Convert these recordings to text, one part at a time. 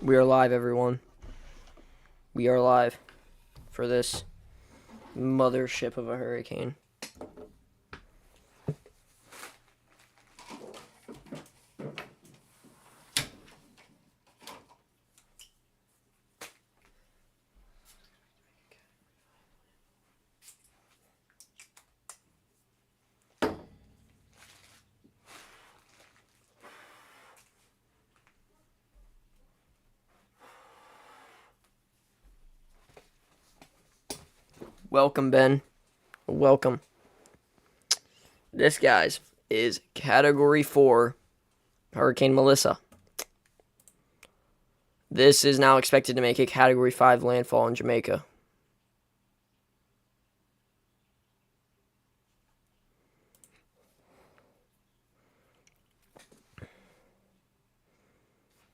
We are live, everyone. We are live for this mothership of a hurricane. Welcome, Ben. Welcome. This, guys, is Category 4 Hurricane Melissa. This is now expected to make a Category 5 landfall in Jamaica.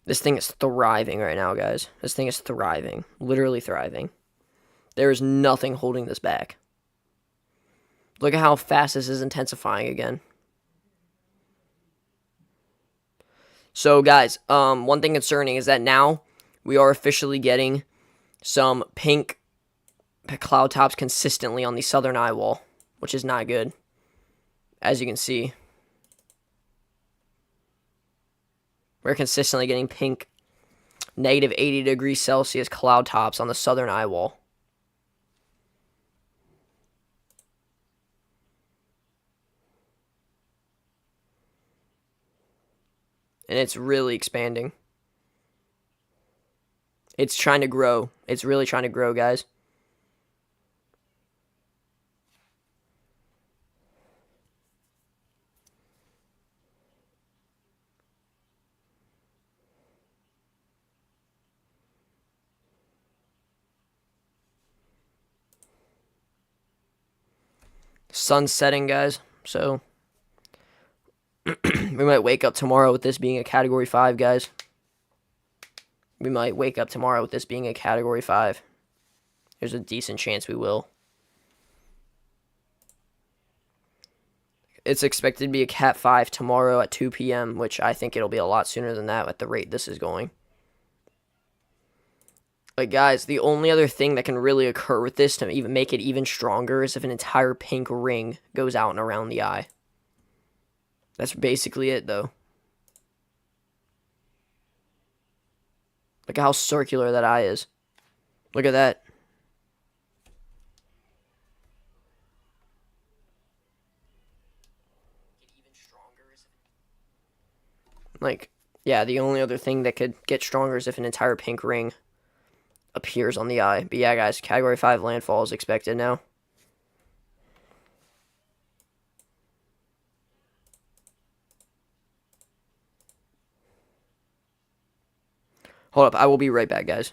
This thing is thriving right now, guys. This thing is thriving. Literally thriving. There is nothing holding this back. Look at how fast this is intensifying again. So, guys, one thing concerning is that now we are officially getting some pink cloud tops consistently on the southern eye wall, which is not good, as you can see. We're consistently getting pink negative 80 degrees Celsius cloud tops on the southern eye wall. And it's really expanding. It's trying to grow. It's really trying to grow, guys. Sun's setting, guys. So we might wake up tomorrow with this being a Category 5, guys. We might wake up tomorrow with this being a Category 5. There's a decent chance we will. It's expected to be a Cat 5 tomorrow at 2 p.m., which I think it'll be a lot sooner than that at the rate this is going. But guys, the only other thing that can really occur with this to even make it even stronger is if an entire pink ring goes out and around the eye. That's basically it, though. Look at how circular that eye is. Look at that. Like, yeah, the only other thing that could get stronger is if an entire pink ring appears on the eye. But yeah, guys, Category 5 landfall is expected now. Hold up, I will be right back, guys.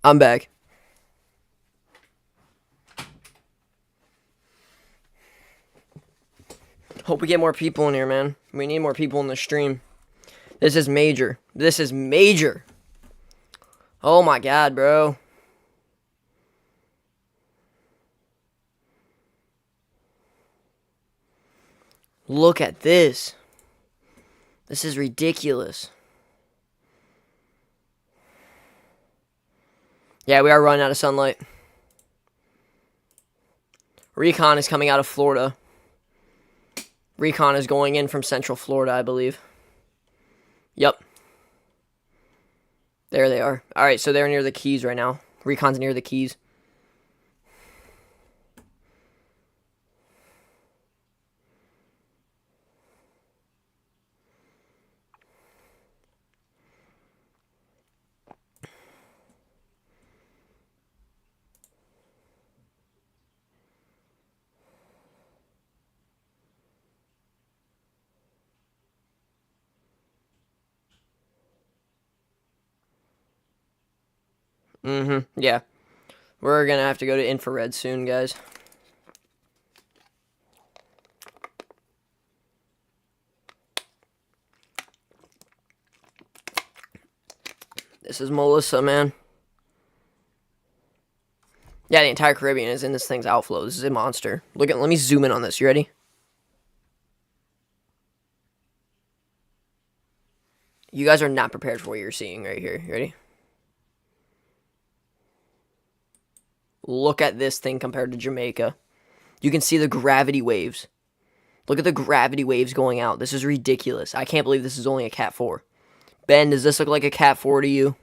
I'm back. Hope we get more people in here, man. We need more people in the stream. This is major. This is major. Oh my god, bro. Look at this. This is ridiculous. Yeah, we are running out of sunlight. Recon is coming out of Florida. Recon is going in from Central Florida, I believe. Yep. There they are. Alright, so they're near the Keys right now. Recon's near the Keys. Yeah. We're gonna have to go to infrared soon, guys. This is Melissa, man. Yeah, the entire Caribbean is in this thing's outflow. This is a monster. Let me zoom in on this. You ready? You guys are not prepared for what you're seeing right here. You ready? Look at this thing compared to Jamaica. You can see the gravity waves. Look at the gravity waves going out. This is ridiculous. I can't believe this is only a Cat 4. Ben, does this look like a Cat 4 to you?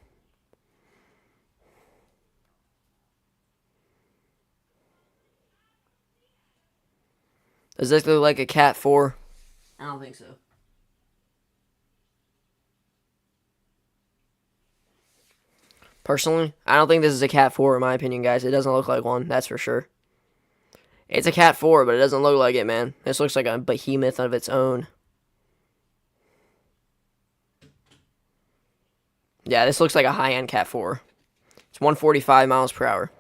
Does this look like a Cat 4? I don't think so. Personally, I don't think this is a Cat 4 in my opinion, guys. It doesn't look like one, that's for sure. It's a Cat 4, but it doesn't look like it, man. This looks like a behemoth of its own. Yeah, this looks like a high-end Cat 4. It's 145 miles per hour.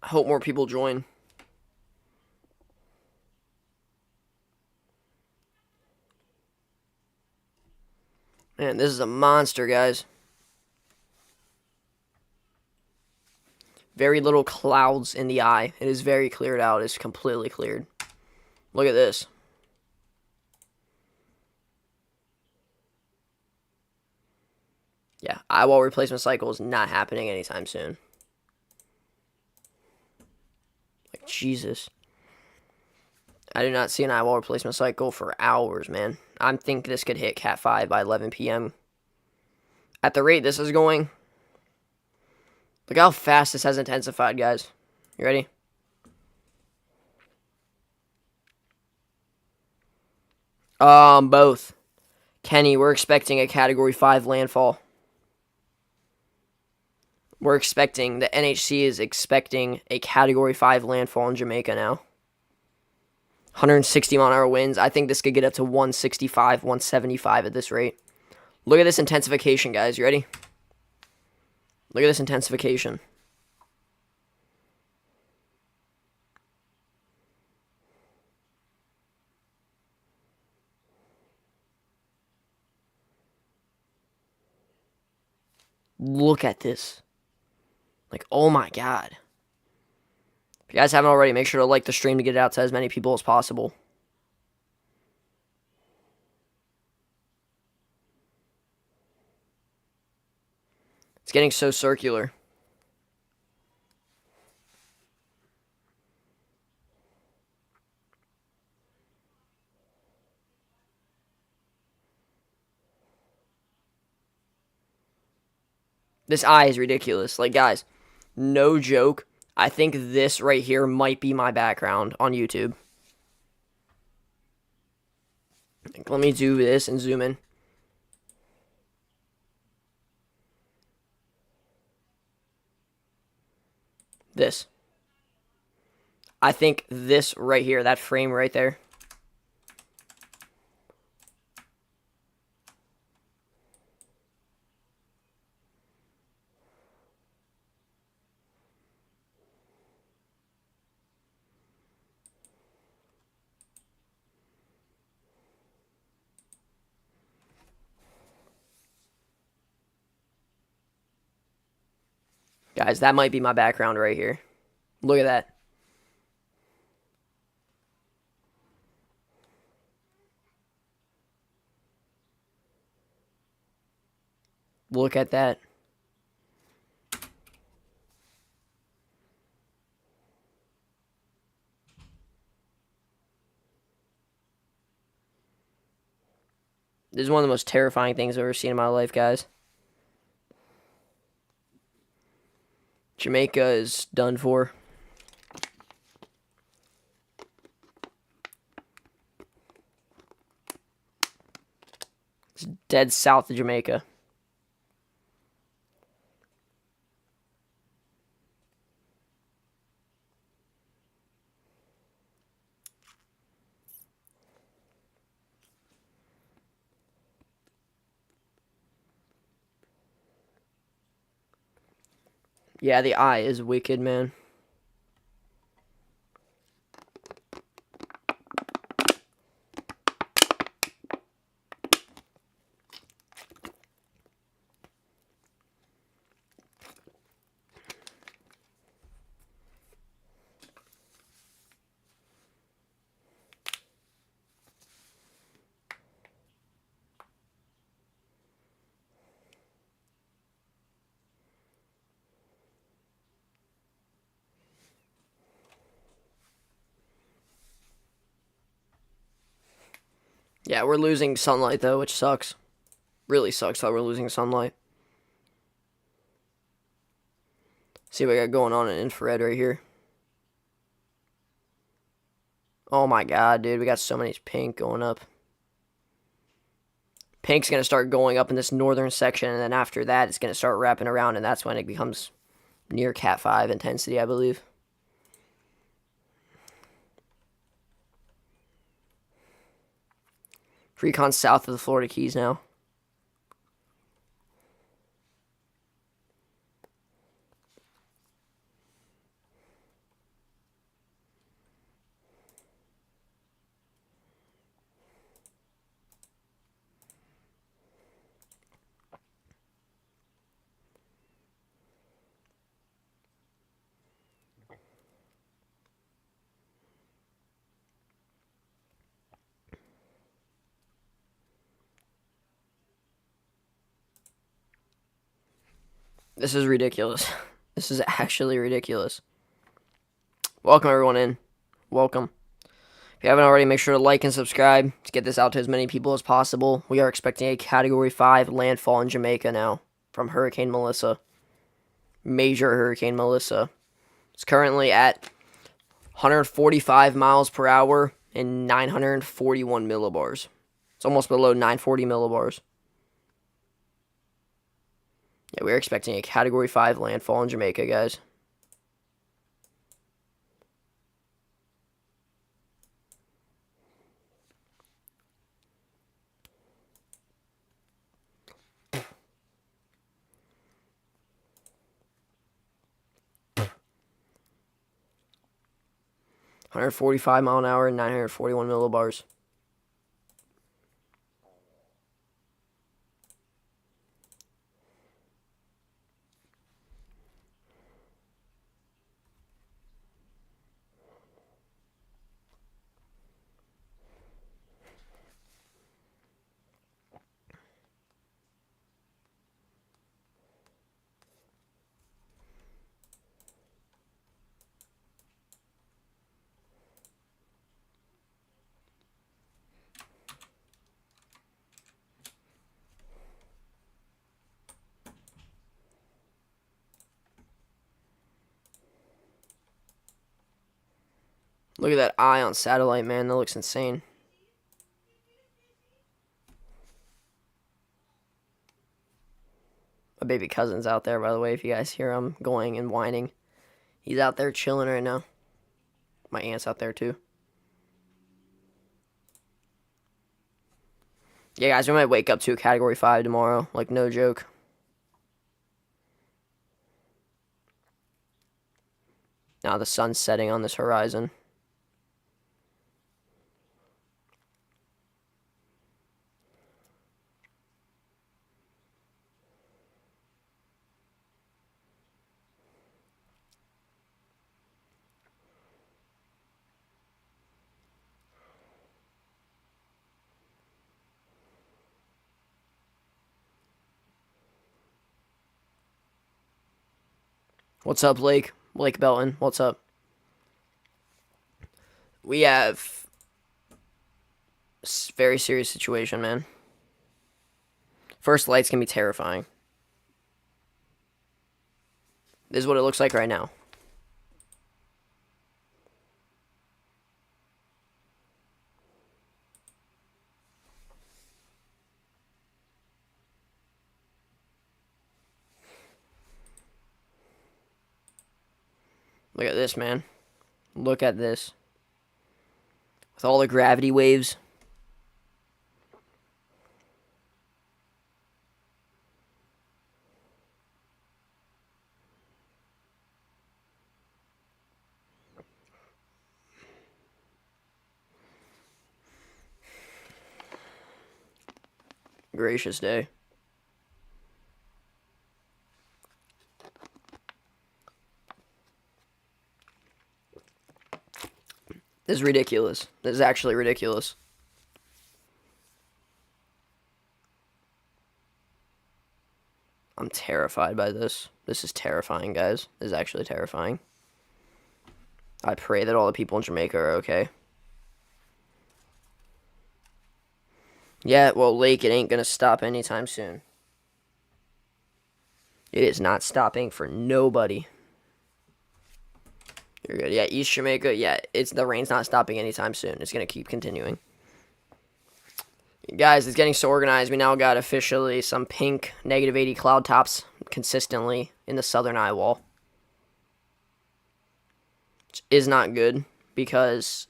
I hope more people join. Man, this is a monster, guys. Very little clouds in the eye. It is very cleared out. It's completely cleared. Look at this. Yeah, eyewall replacement cycle is not happening anytime soon. Like, Jesus. I do not see an eyewall replacement cycle for hours, man. I think this could hit Cat 5 by 11 p.m. At the rate this is going, look how fast this has intensified, guys. You ready? Both. Kenny, we're expecting a Category 5 landfall. We're expecting, the NHC is expecting a Category 5 landfall in Jamaica now. 160 mile an hour winds. I think this could get up to 165, 175 at this rate. Look at this intensification, guys. You ready? Look at this intensification. Look at this. Like, oh my god. If you guys haven't already, make sure to like the stream to get it out to as many people as possible. It's getting so circular. This eye is ridiculous. Like, guys, no joke. I think this right here might be my background on YouTube. Let me do this and zoom in. This. I think this right here, that frame right there. Guys, that might be my background right here. Look at that. Look at that. This is one of the most terrifying things I've ever seen in my life, guys. Jamaica is done for. It's dead south of Jamaica. Yeah, the eye is wicked, man. Yeah, we're losing sunlight, though, which sucks. Really sucks that we're losing sunlight. See what I got going on in infrared right here. Oh my god, dude. We got so many pink going up. Pink's going to start going up in this northern section, and then after that, it's going to start wrapping around, and that's when it becomes near Cat 5 intensity, I believe. Recon south of the Florida Keys now. This is ridiculous. This is actually ridiculous. Welcome, everyone, in. Welcome. If you haven't already, make sure to like and subscribe to get this out to as many people as possible. We are expecting a Category 5 landfall in Jamaica now from Hurricane Melissa. Major Hurricane Melissa. It's currently at 145 miles per hour and 941 millibars. It's almost below 940 millibars. Yeah, we're expecting a Category 5 landfall in Jamaica, guys. $145 mph and 941 millibars. Look at that eye on satellite, man. That looks insane. My baby cousin's out there, by the way, if you guys hear him going and whining. He's out there chilling right now. My aunt's out there, too. Yeah, guys, we might wake up to a Category 5 tomorrow. Like, no joke. Now the sun's setting on this horizon. What's up, Lake? Lake Belton, what's up? We have a very serious situation, man. First light's gonna be terrifying. This is what it looks like right now. Look at this, man. Look at this. With all the gravity waves. Gracious day. This is ridiculous. This is actually ridiculous. I'm terrified by this. This is terrifying, guys. This is actually terrifying. I pray that all the people in Jamaica are okay. Yeah, well, Lake, it ain't gonna stop anytime soon. It is not stopping for nobody. You're good. Yeah, East Jamaica, yeah, the rain's not stopping anytime soon. It's gonna keep continuing. Guys, it's getting so organized. We now got officially some pink -80 cloud tops consistently in the southern eye wall. Which is not good, because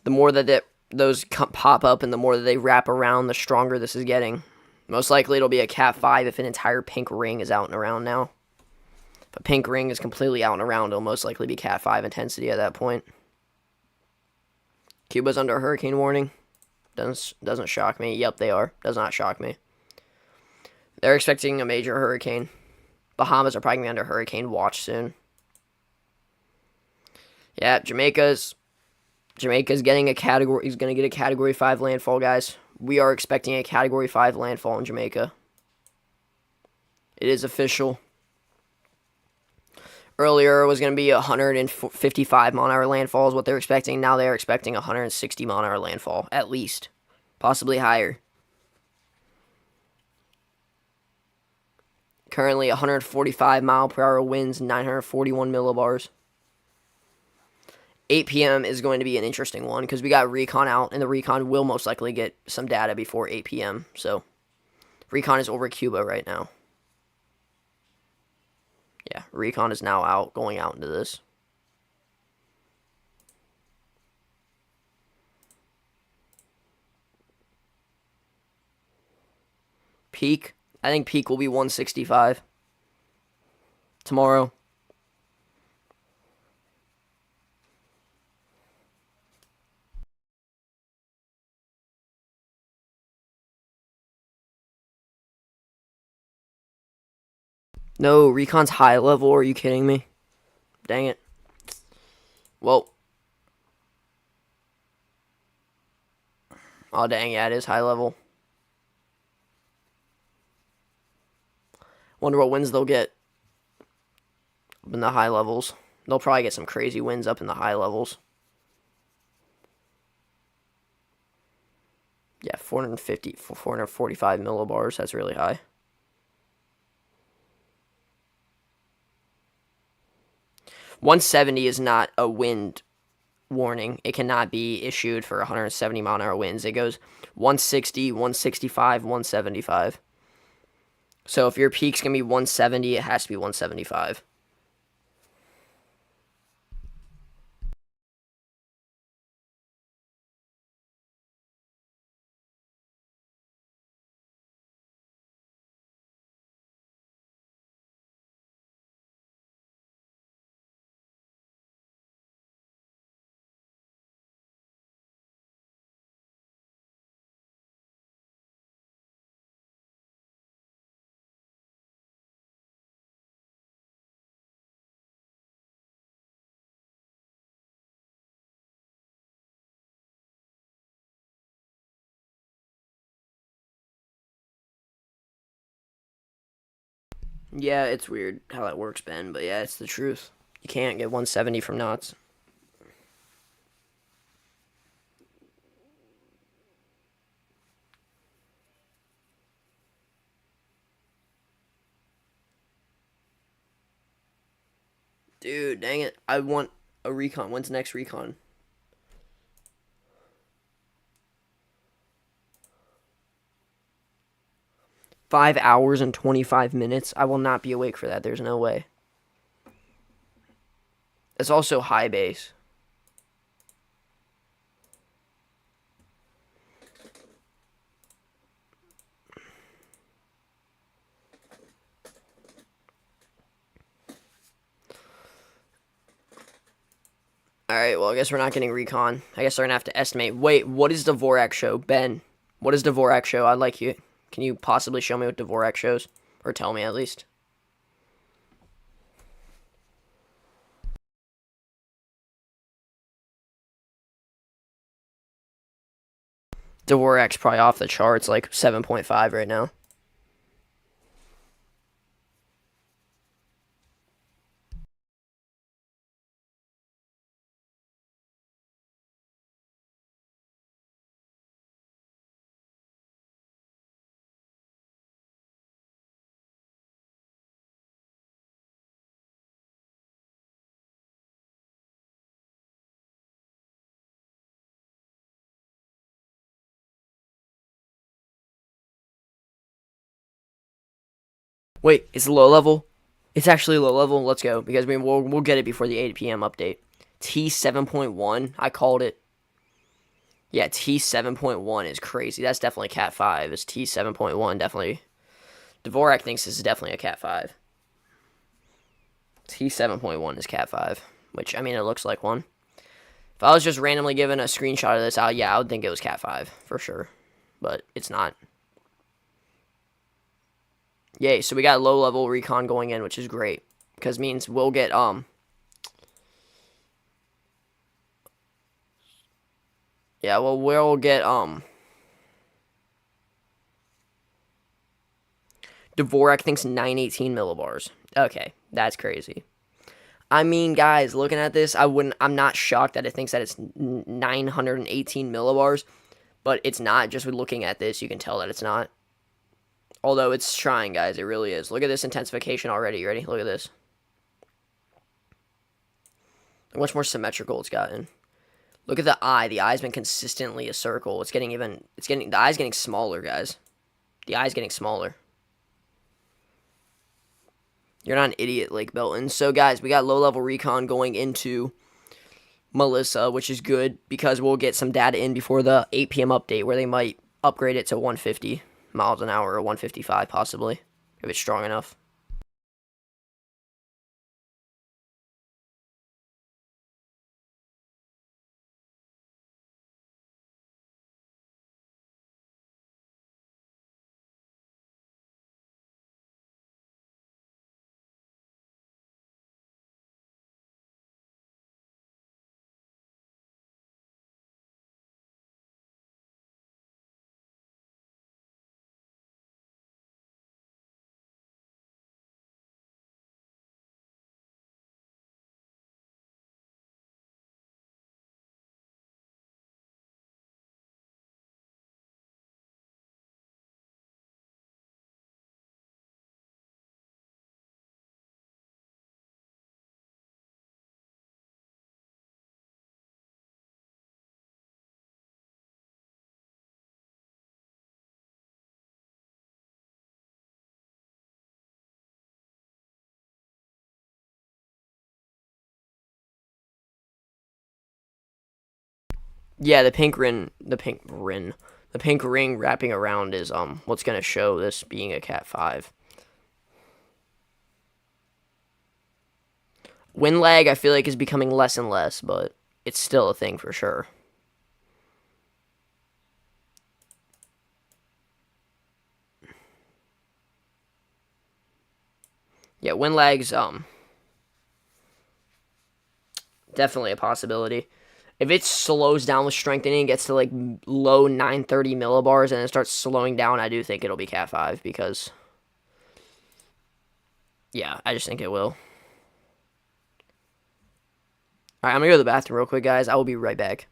the more that those pop up and the more that they wrap around, the stronger this is getting. Most likely it'll be a Cat 5 if an entire pink ring is out and around now. If a pink ring is completely out and around, it'll most likely be Cat 5 intensity at that point. Cuba's under a hurricane warning. Doesn't shock me. Yep, they are. Does not shock me. They're expecting a major hurricane. Bahamas are probably going to be under hurricane watch soon. Yeah, Jamaica's getting a category. He's going to get a Category 5 landfall, guys. We are expecting a Category 5 landfall in Jamaica. It is official. Earlier, it was going to be 155 mile-an-hour landfall is what they're expecting. Now they're expecting 160 mile-an-hour landfall, at least. Possibly higher. Currently, 145 mile-per-hour winds, 941 millibars. 8 p.m. is going to be an interesting one, because we got Recon out, and the Recon will most likely get some data before 8 p.m. So, Recon is over Cuba right now. Yeah, Recon is now out, going out into this. Peak. I think peak will be 165 tomorrow. No, Recon's high level. Are you kidding me? Dang it. Well. Oh, dang, yeah, it is high level. Wonder what winds they'll get up in the high levels. They'll probably get some crazy winds up in the high levels. Yeah, 445 millibars. That's really high. .170 is not a wind warning. It cannot be issued for 170-mile-an-hour winds. It goes 160, 165, 175. So if your peak's going to be 170, it has to be 175. Yeah, it's weird how that works, Ben, but yeah, it's the truth. You can't get 170 from knots. Dude, dang it. I want a recon. When's the next recon? 5 hours and 25 minutes? I will not be awake for that. There's no way. It's also high base. Alright, well, I guess we're not getting recon. I guess we're going to have to estimate. Wait, what is Dvorak show? Ben, what is Dvorak show? I'd like you. Can you possibly show me what Dvorak shows? Or tell me at least. Dvorak's probably off the charts, like 7.5 right now. Wait, it's low level? It's actually low level. Let's go, because we'll get it before the 8 p.m. update. T 7.1. I called it. Yeah, T 7.1 is crazy. That's definitely Cat 5. It's T 7.1 definitely. Dvorak thinks this is definitely a Cat 5. T 7.1 is Cat 5, which I mean it looks like one. If I was just randomly given a screenshot of this, I would think it was Cat 5 for sure, but it's not. Yay! So we got low level recon going in, which is great because means we'll get yeah, well we'll get Dvorak thinks 918 millibars. Okay, that's crazy. I mean, guys, looking at this, I'm not shocked that it thinks that it's 918 millibars, but it's not. Just with looking at this, you can tell that it's not. Although it's trying, guys, it really is. Look at this intensification already. You ready? Look at this. How much more symmetrical it's gotten. Look at the eye. The eye's been consistently a circle. The eye's getting smaller, guys. The eye's getting smaller. You're not an idiot, Lake Belton. So, guys, we got low-level recon going into Melissa, which is good because we'll get some data in before the 8 p.m. update where they might upgrade it to 150 miles an hour or 155 possibly, if it's strong enough. Yeah, the pink ring wrapping around is what's gonna show this being a Cat 5. Wind lag, I feel like, is becoming less and less, but it's still a thing for sure. Yeah, wind lag's definitely a possibility. If it slows down with strengthening, gets to like low 930 millibars, and it starts slowing down, I do think it'll be Cat 5 because, yeah, I just think it will. All right, I'm gonna go to the bathroom real quick, guys. I will be right back.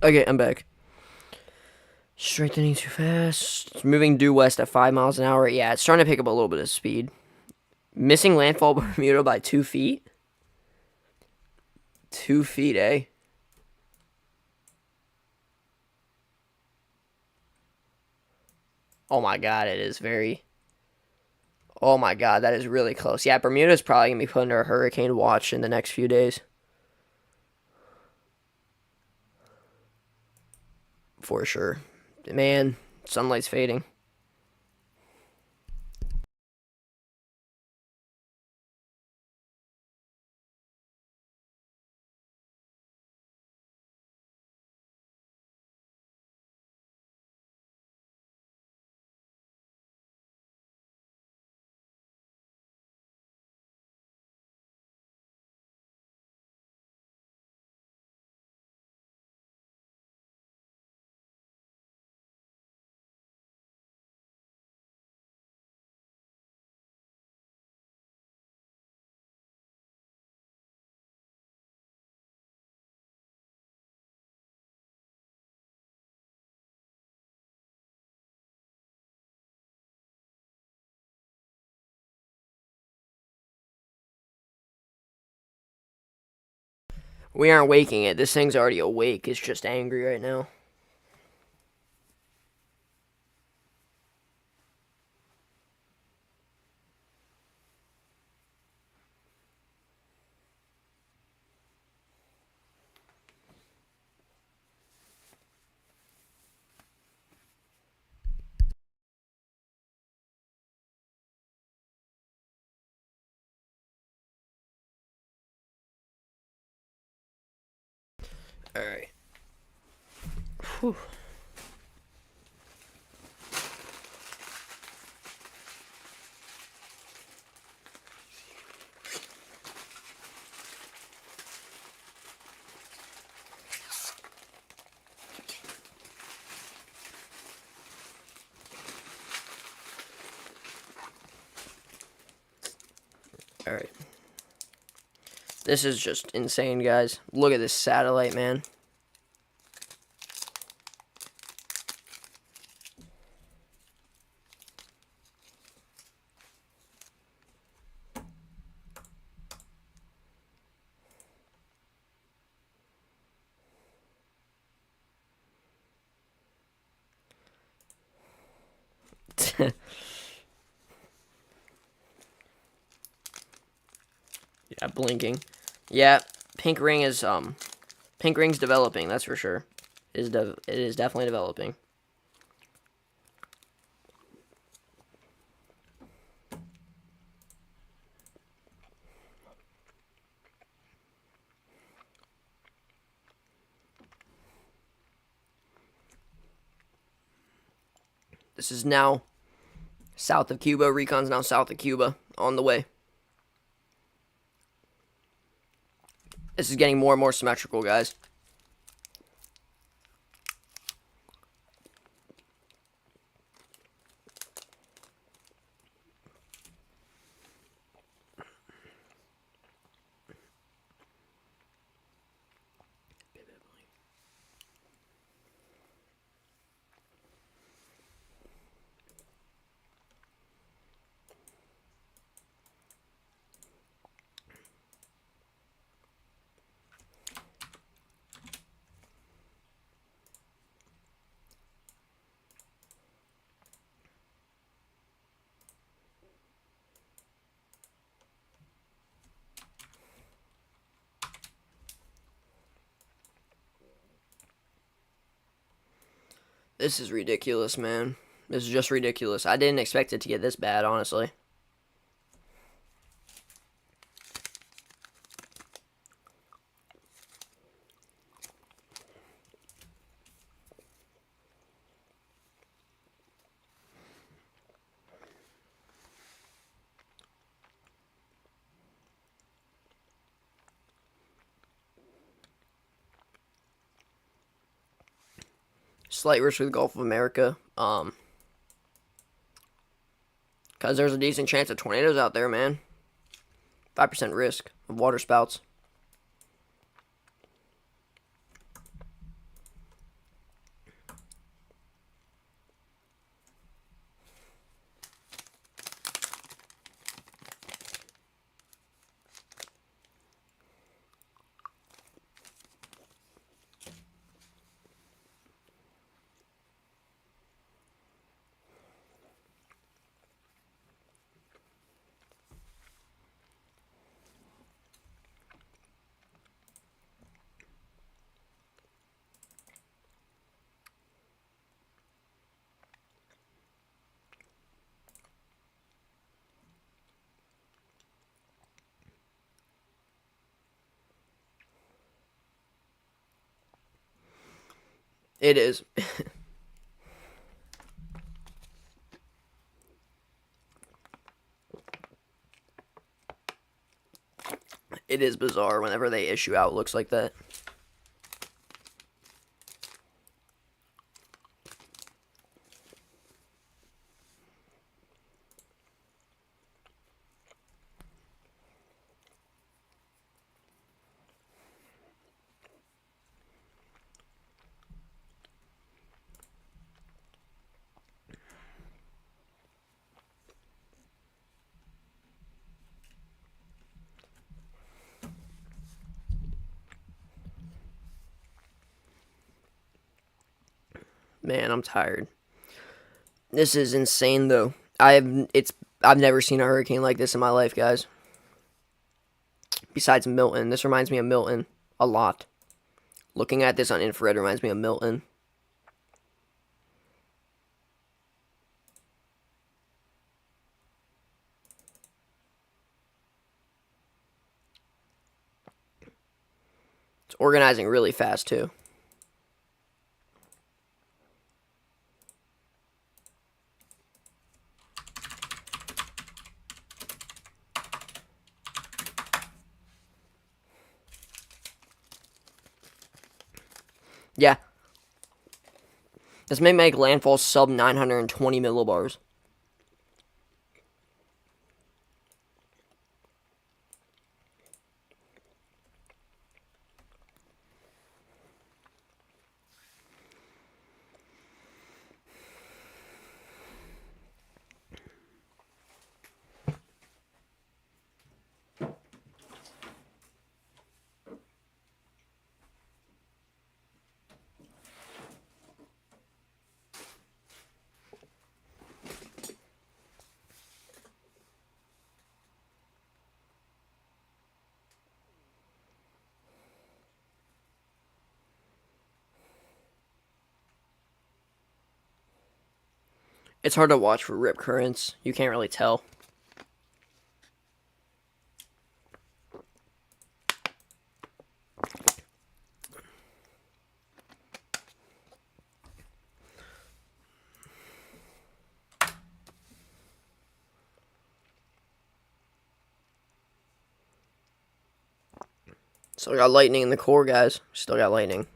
Okay, I'm back. Strengthening too fast. It's moving due west at 5 miles an hour. Yeah, it's starting to pick up a little bit of speed. Missing landfall Bermuda by 2 feet. 2 feet, eh? Oh my god, it is very. Oh my god, that is really close. Yeah, Bermuda's probably gonna be put under a hurricane watch in the next few days. For sure. Man, sunlight's fading. We aren't waking it. This thing's already awake. It's just angry right now. Alright. Whew. Alright. This is just insane, guys. Look at this satellite, man. Yeah, blinking. Yeah, pink ring's developing, that's for sure. It is definitely developing. This is now south of Cuba. Recon's now south of Cuba, on the way. This is getting more and more symmetrical, guys. This is ridiculous, man. This is just ridiculous. I didn't expect it to get this bad, honestly. Slight risk for the Gulf of America. Because there's a decent chance of tornadoes out there, man. 5% risk of water spouts. It is. It is bizarre whenever they issue outlooks like that. Man, I'm tired. This is insane, though. I've never seen a hurricane like this in my life, guys. Besides Milton, this reminds me of Milton a lot. Looking at this on infrared reminds me of Milton. It's organizing really fast, too. Yeah. This may make Landfall sub 920 millibars. It's hard to watch for rip currents. You can't really tell. Still got lightning in the core, guys. Still got lightning.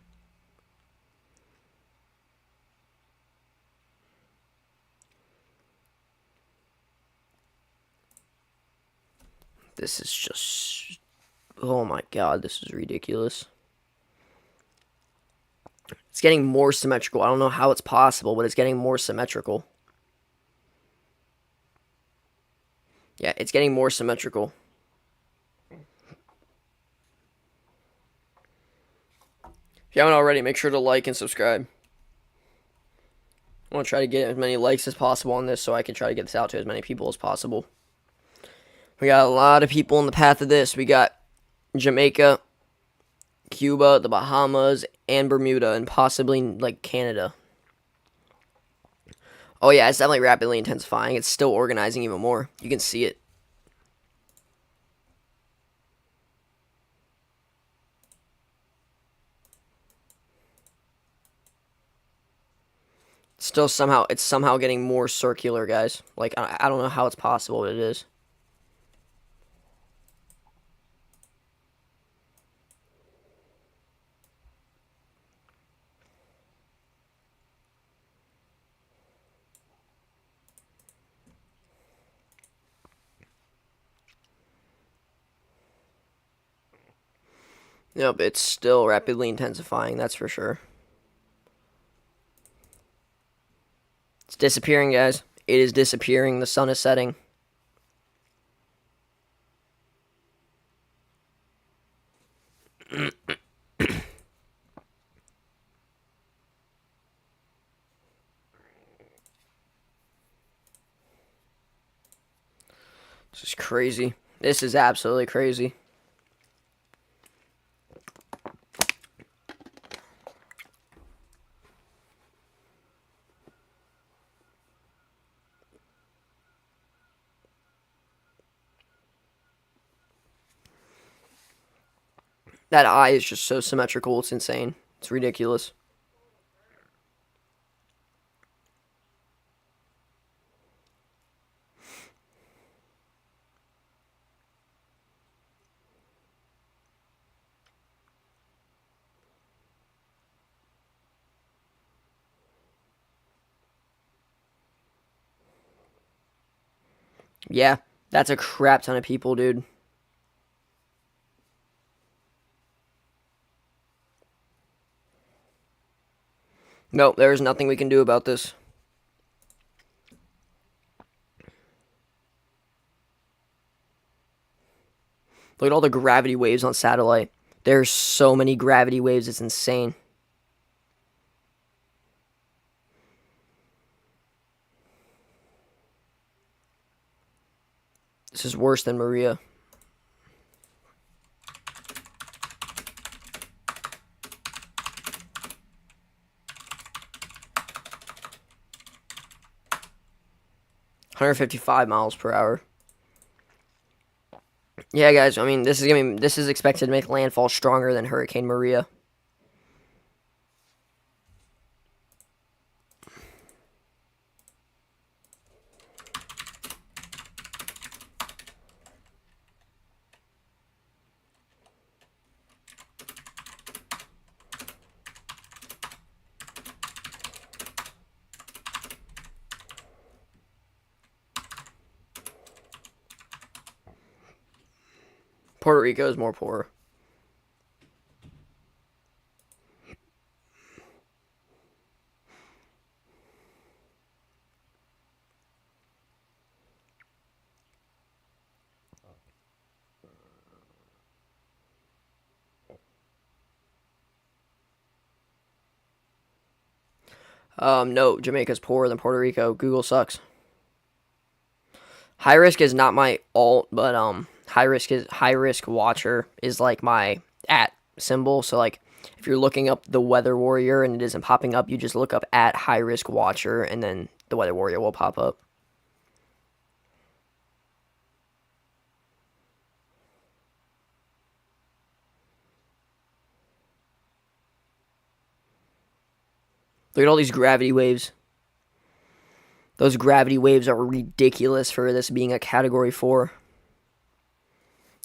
This is just... Oh my god, this is ridiculous. It's getting more symmetrical. I don't know how it's possible, but it's getting more symmetrical. Yeah, it's getting more symmetrical. If you haven't already, make sure to like and subscribe. I want to try to get as many likes as possible on this so I can try to get this out to as many people as possible. We got a lot of people in the path of this. We got Jamaica, Cuba, the Bahamas, and Bermuda, and possibly, like, Canada. Oh, yeah, it's definitely rapidly intensifying. It's still organizing even more. You can see it. It's somehow getting more circular, guys. Like, I don't know how it's possible, but it is. Yep, it's still rapidly intensifying, that's for sure. It's disappearing, guys. It is disappearing. The sun is setting. This is crazy. This is absolutely crazy. That eye is just so symmetrical. It's insane. It's ridiculous. Yeah, that's a crap ton of people, dude. Nope, there is nothing we can do about this. Look at all the gravity waves on satellite. There's so many gravity waves, it's insane. This is worse than Maria. (155 miles per hour). Yeah, guys. I mean, this is expected to make landfall stronger than Hurricane Maria. Puerto Rico is more poor. No, Jamaica's poorer than Puerto Rico. Google sucks. High risk is not my alt, but high risk watcher is like my at symbol. So like if you're looking up the weather warrior and it isn't popping up, you just look up at high risk watcher and then the weather warrior will pop up. Look at all these gravity waves. Those gravity waves are ridiculous for this being a Category 4.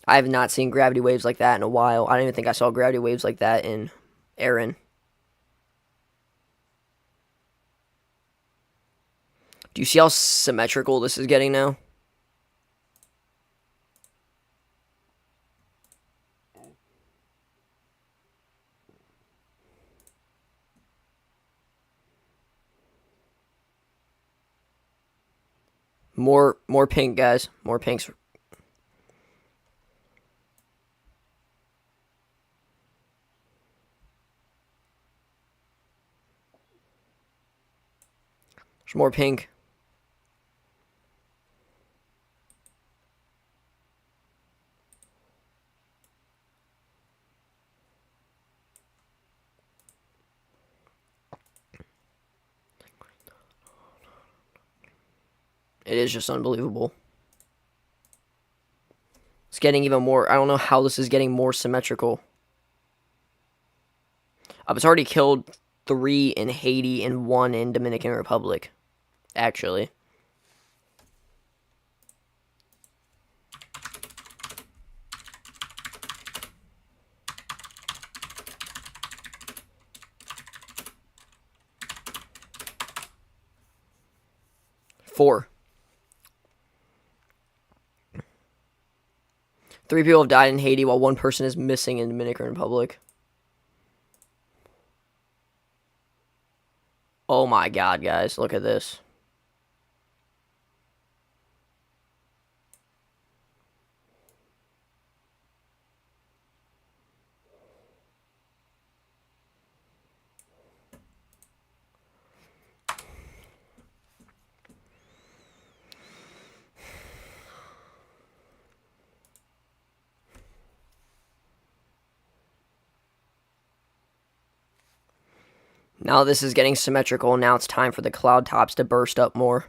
I have not seen gravity waves like that in a while. I don't even think I saw gravity waves like that in Aaron. Do you see how symmetrical this is getting now? More pink, guys. More pinks. There's more pink. It is just unbelievable. It's getting even more. I don't know how this is getting more symmetrical. It's already killed 3 in Haiti and 1 in Dominican Republic, actually. Four. 3 people have died in Haiti while 1 person is missing in Dominican Republic. Oh my god, guys. Look at this. Now this is getting symmetrical. Now it's time for the cloud tops to burst up more.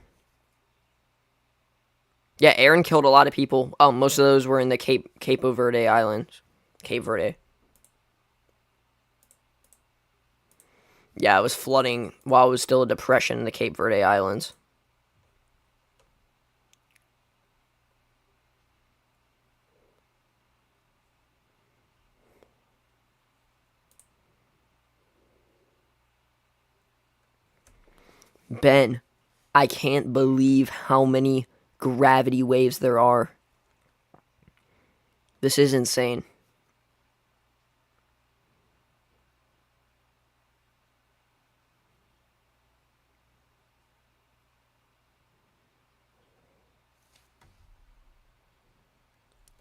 Yeah, Aaron killed a lot of people. Most of those were in the Cape Verde Islands. Cape Verde. Yeah, it was flooding while it was still a depression in the Cape Verde Islands. Ben, I can't believe how many gravity waves there are. This is insane.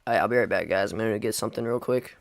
I'll be right back, guys. I'm going to get something real quick.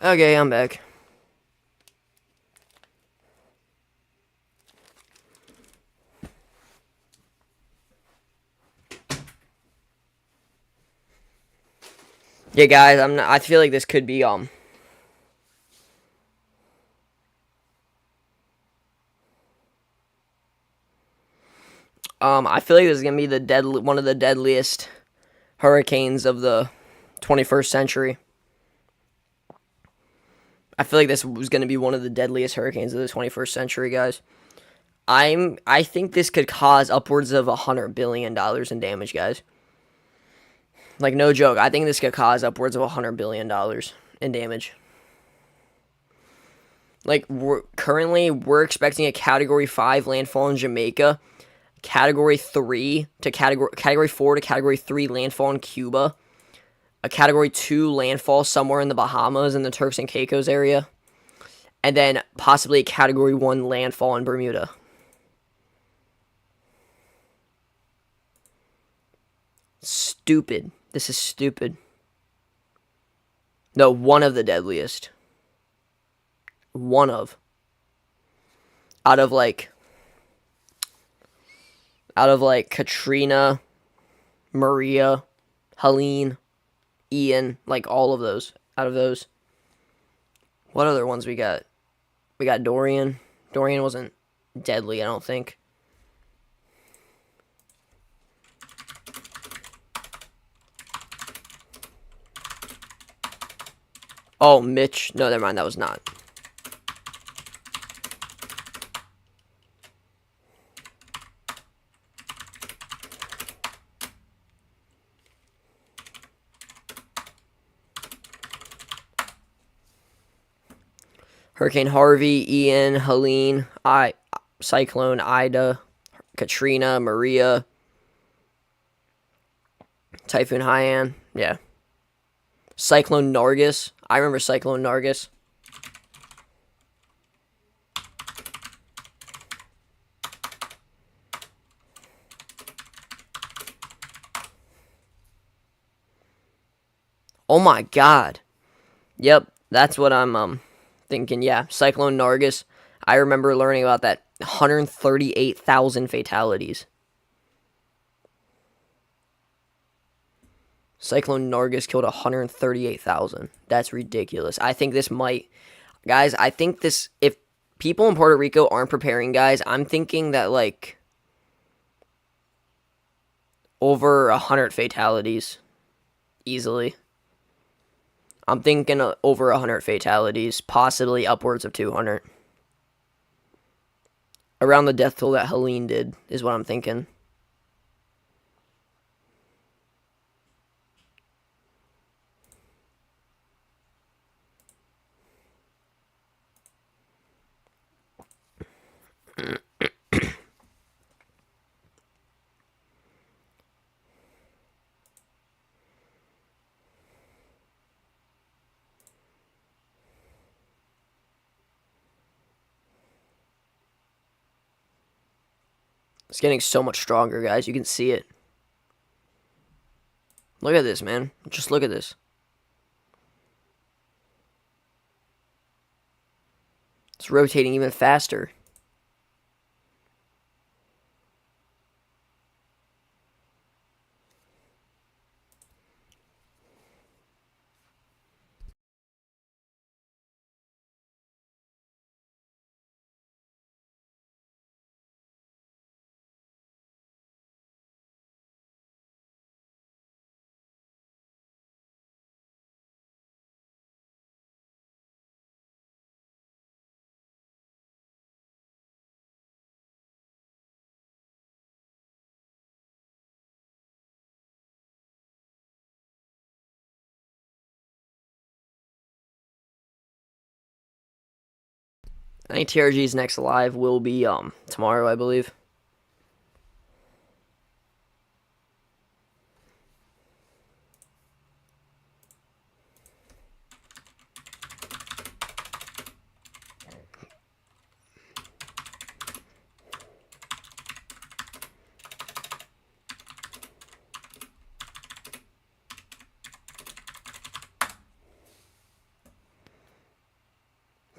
Okay, I'm back. Yeah, guys, I feel like this could be I feel like this is gonna be one of the deadliest hurricanes of the 21st century. I feel like this was gonna be one of the deadliest hurricanes of the 21st century, guys. I think this could cause upwards of $100 billion in damage, guys. Like, no joke. I think this could cause upwards of $100 billion in damage. Like, we're expecting a Category 5 landfall in Jamaica, Category 3 to Category 4 to Category 3 landfall in Cuba, a Category 2 landfall somewhere in the Bahamas in the Turks and Caicos area, and then possibly a Category 1 landfall in Bermuda. Stupid. This is stupid. No, one of the deadliest. One of. Out of like Katrina, Maria, Helene, Ian, like all of those. Out of those. What other ones we got? We got Dorian. Dorian wasn't deadly, I don't think. Oh, Mitch. No, never mind. That was not. Hurricane Harvey, Ian, Helene, Cyclone Ida, Katrina, Maria, Typhoon Haiyan. Yeah. Cyclone Nargis. I remember Cyclone Nargis. Oh my god. Yep, that's what I'm thinking. Yeah, Cyclone Nargis. I remember learning about that. 138,000 fatalities. Cyclone Nargis killed 138,000. That's ridiculous. I think this might, guys. I think this. If people in Puerto Rico aren't preparing, guys, I'm thinking that like over 100 fatalities, easily. I'm thinking over 100 fatalities, possibly upwards of 200. Around the death toll that Helene did is what I'm thinking. It's getting so much stronger, guys. You can see it. Look at this, man. Just look at this. It's rotating even faster. I think TRG's next live will be tomorrow, I believe.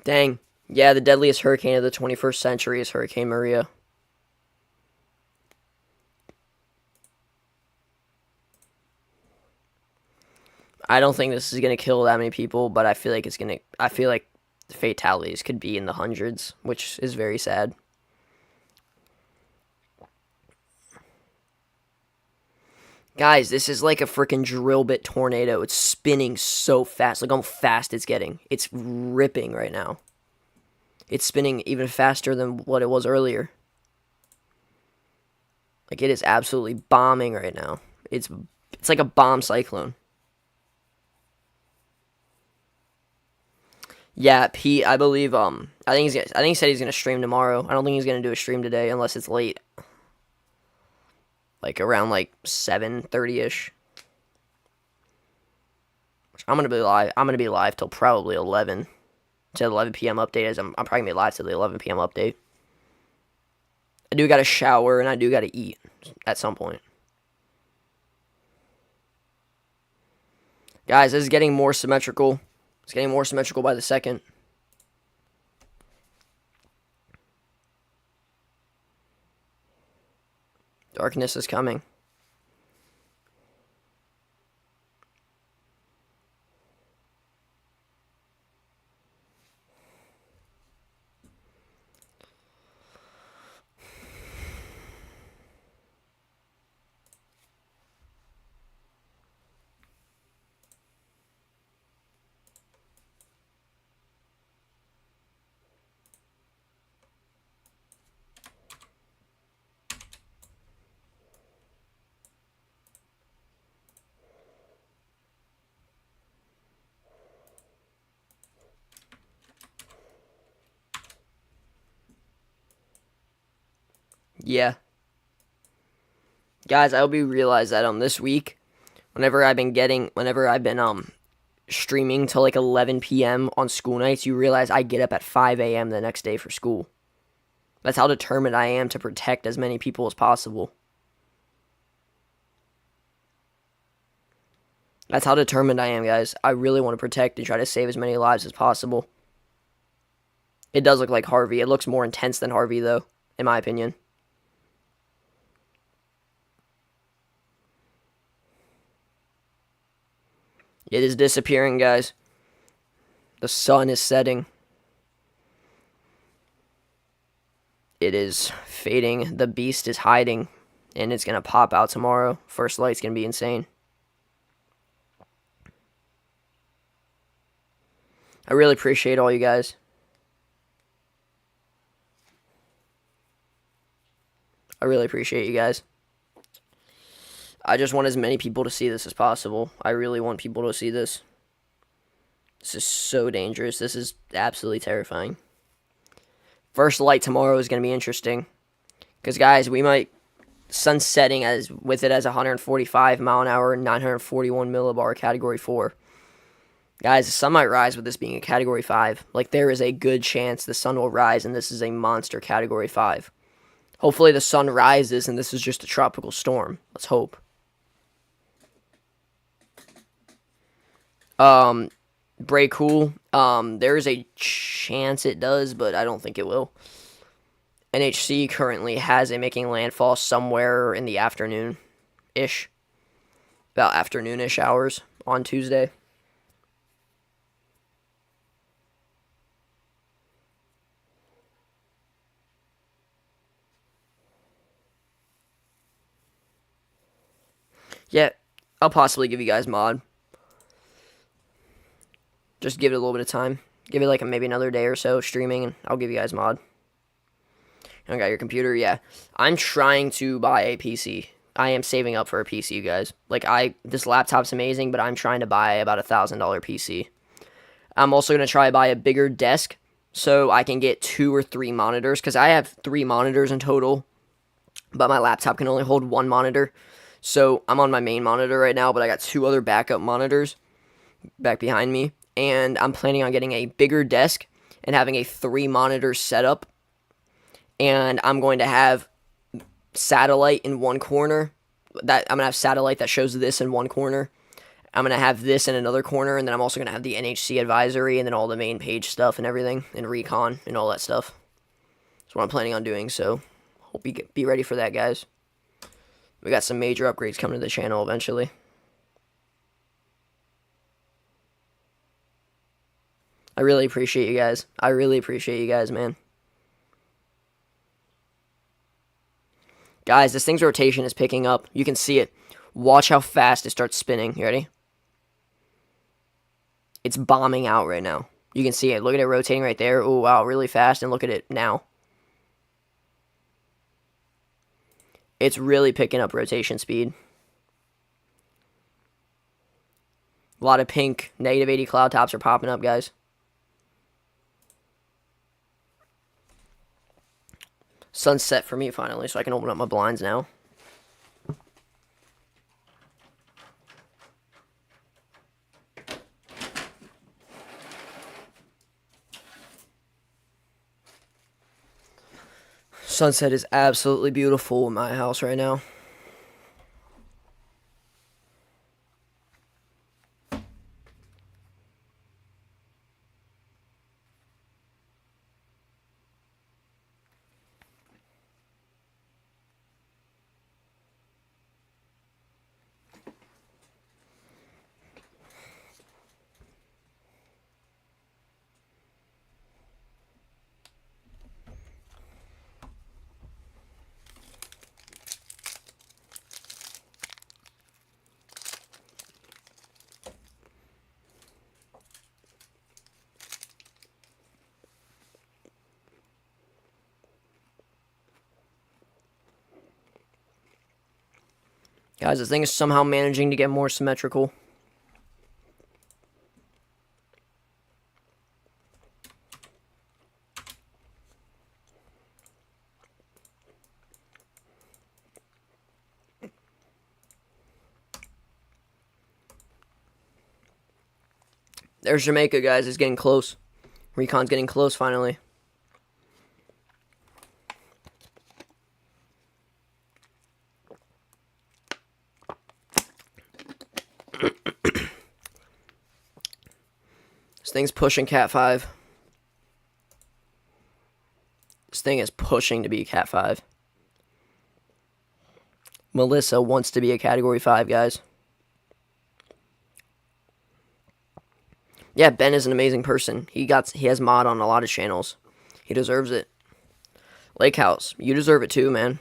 Dang. Yeah, the deadliest hurricane of the 21st century is Hurricane Maria. I don't think this is going to kill that many people, but I feel like it's going to. I feel like the fatalities could be in the hundreds, which is very sad. Guys, this is like a freaking drill bit tornado. It's spinning so fast. Look how fast it's getting. It's ripping right now. It's spinning even faster than what it was earlier. Like, it is absolutely bombing right now. It's like a bomb cyclone. Yeah, Pete, I believe I think he said he's gonna stream tomorrow. I don't think he's gonna do a stream today unless it's late. Like around like 7:30ish. I'm gonna be live. I'm gonna be live till probably 11 to 11 p.m. update. As I'm probably gonna be live till the 11 p.m. update. I do gotta shower and I do gotta eat at some point. Guys, this is getting more symmetrical. It's getting more symmetrical by the second. Darkness is coming. Yeah. Guys, I hope you realize that this week, whenever I've been streaming till like 11 p.m. on school nights, you realize I get up at 5 a.m. the next day for school. That's how determined I am to protect as many people as possible. That's how determined I am, guys. I really want to protect and try to save as many lives as possible. It does look like Harvey. It looks more intense than Harvey, though, in my opinion. It is disappearing, guys. The sun is setting. It is fading. The beast is hiding. And it's going to pop out tomorrow. First light's going to be insane. I really appreciate all you guys. I really appreciate you guys. I just want as many people to see this as possible. I really want people to see this. This is so dangerous. This is absolutely terrifying. First light tomorrow is going to be interesting. Because, guys, we might... Sun setting with it as 145 mile an hour and 941 millibar Category 4. Guys, the sun might rise with this being a Category 5. Like, there is a good chance the sun will rise and this is a monster Category 5. Hopefully the sun rises and this is just a tropical storm. Let's hope. Bray Cool. There is a chance it does, but I don't think it will. NHC currently has it making landfall somewhere in the afternoon-ish. About afternoon-ish hours on Tuesday. Yeah, I'll possibly give you guys mod. Just give it a little bit of time. Give it like maybe another day or so streaming, and I'll give you guys mod. You got your computer? Yeah. I'm trying to buy a PC. I am saving up for a PC, you guys. Like, this laptop's amazing, but I'm trying to buy about a $1,000 PC. I'm also going to try to buy a bigger desk so I can get 2 or 3 monitors, because I have 3 monitors in total, but my laptop can only hold 1 monitor. So I'm on my main monitor right now, but I got 2 other backup monitors back behind me. And I'm planning on getting a bigger desk and having a 3 monitor setup. And I'm going to have satellite in one corner. I'm going to have satellite that shows this in one corner. I'm going to have this in another corner, and then I'm also going to have the NHC advisory, and then all the main page stuff and everything, and recon, and all that stuff. That's what I'm planning on doing, so hope you be ready for that, guys. We got some major upgrades coming to the channel eventually. I really appreciate you guys. I really appreciate you guys, man. Guys, this thing's rotation is picking up. You can see it. Watch how fast it starts spinning. You ready? It's bombing out right now. You can see it. Look at it rotating right there. Oh, wow, really fast. And look at it now. It's really picking up rotation speed. A lot of pink negative 80 cloud tops are popping up, guys. Sunset for me finally, so I can open up my blinds now. Sunset is absolutely beautiful in my house right now. Guys, this thing is somehow managing to get more symmetrical. There's Jamaica, guys. It's getting close. Recon's getting close, finally. This thing's pushing Cat 5. This thing is pushing to be Cat 5. Melissa wants to be a Category 5, guys. Yeah, Ben is an amazing person. He has mod on a lot of channels. He deserves it. Lake House, you deserve it too, man.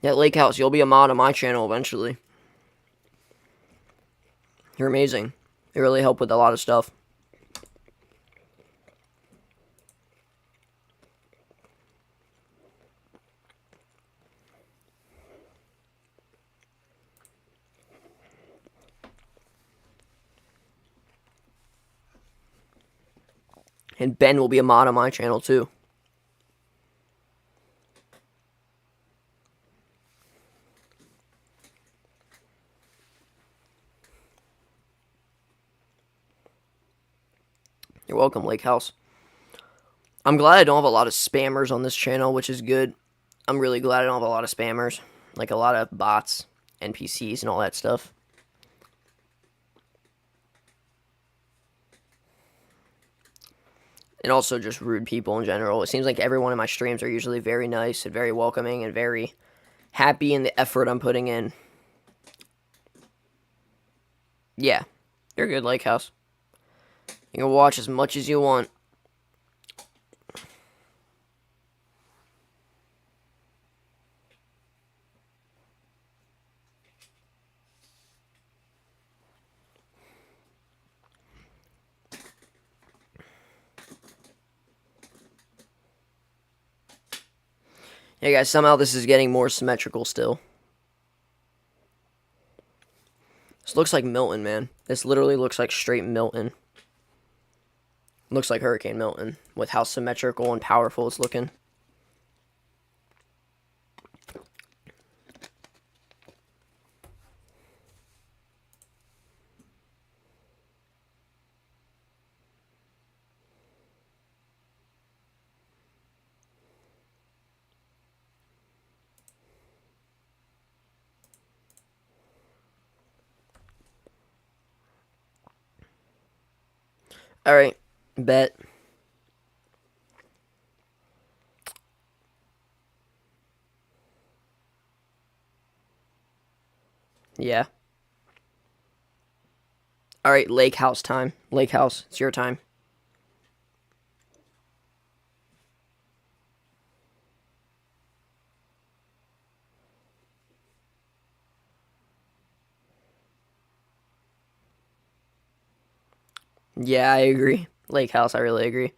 Yeah, Lake House, you'll be a mod on my channel eventually. You're amazing. You really help with a lot of stuff. And Ben will be a mod on my channel too. You're welcome, Lake House. I'm glad I don't have a lot of spammers on this channel, which is good. I'm really glad I don't have a lot of spammers. Like a lot of bots, NPCs, and all that stuff. And also just rude people in general. It seems like everyone in my streams are usually very nice and very welcoming and very happy in the effort I'm putting in. Yeah, you're good, Lake House. You can watch as much as you want. Yeah, guys, somehow this is getting more symmetrical still. This looks like Milton, man. This literally looks like straight Milton. Looks like Hurricane Milton with how symmetrical and powerful it's looking. All right, bet. Yeah. All right, Lake House time. Lake House, it's your time. Yeah, I agree. Lake House, I really agree.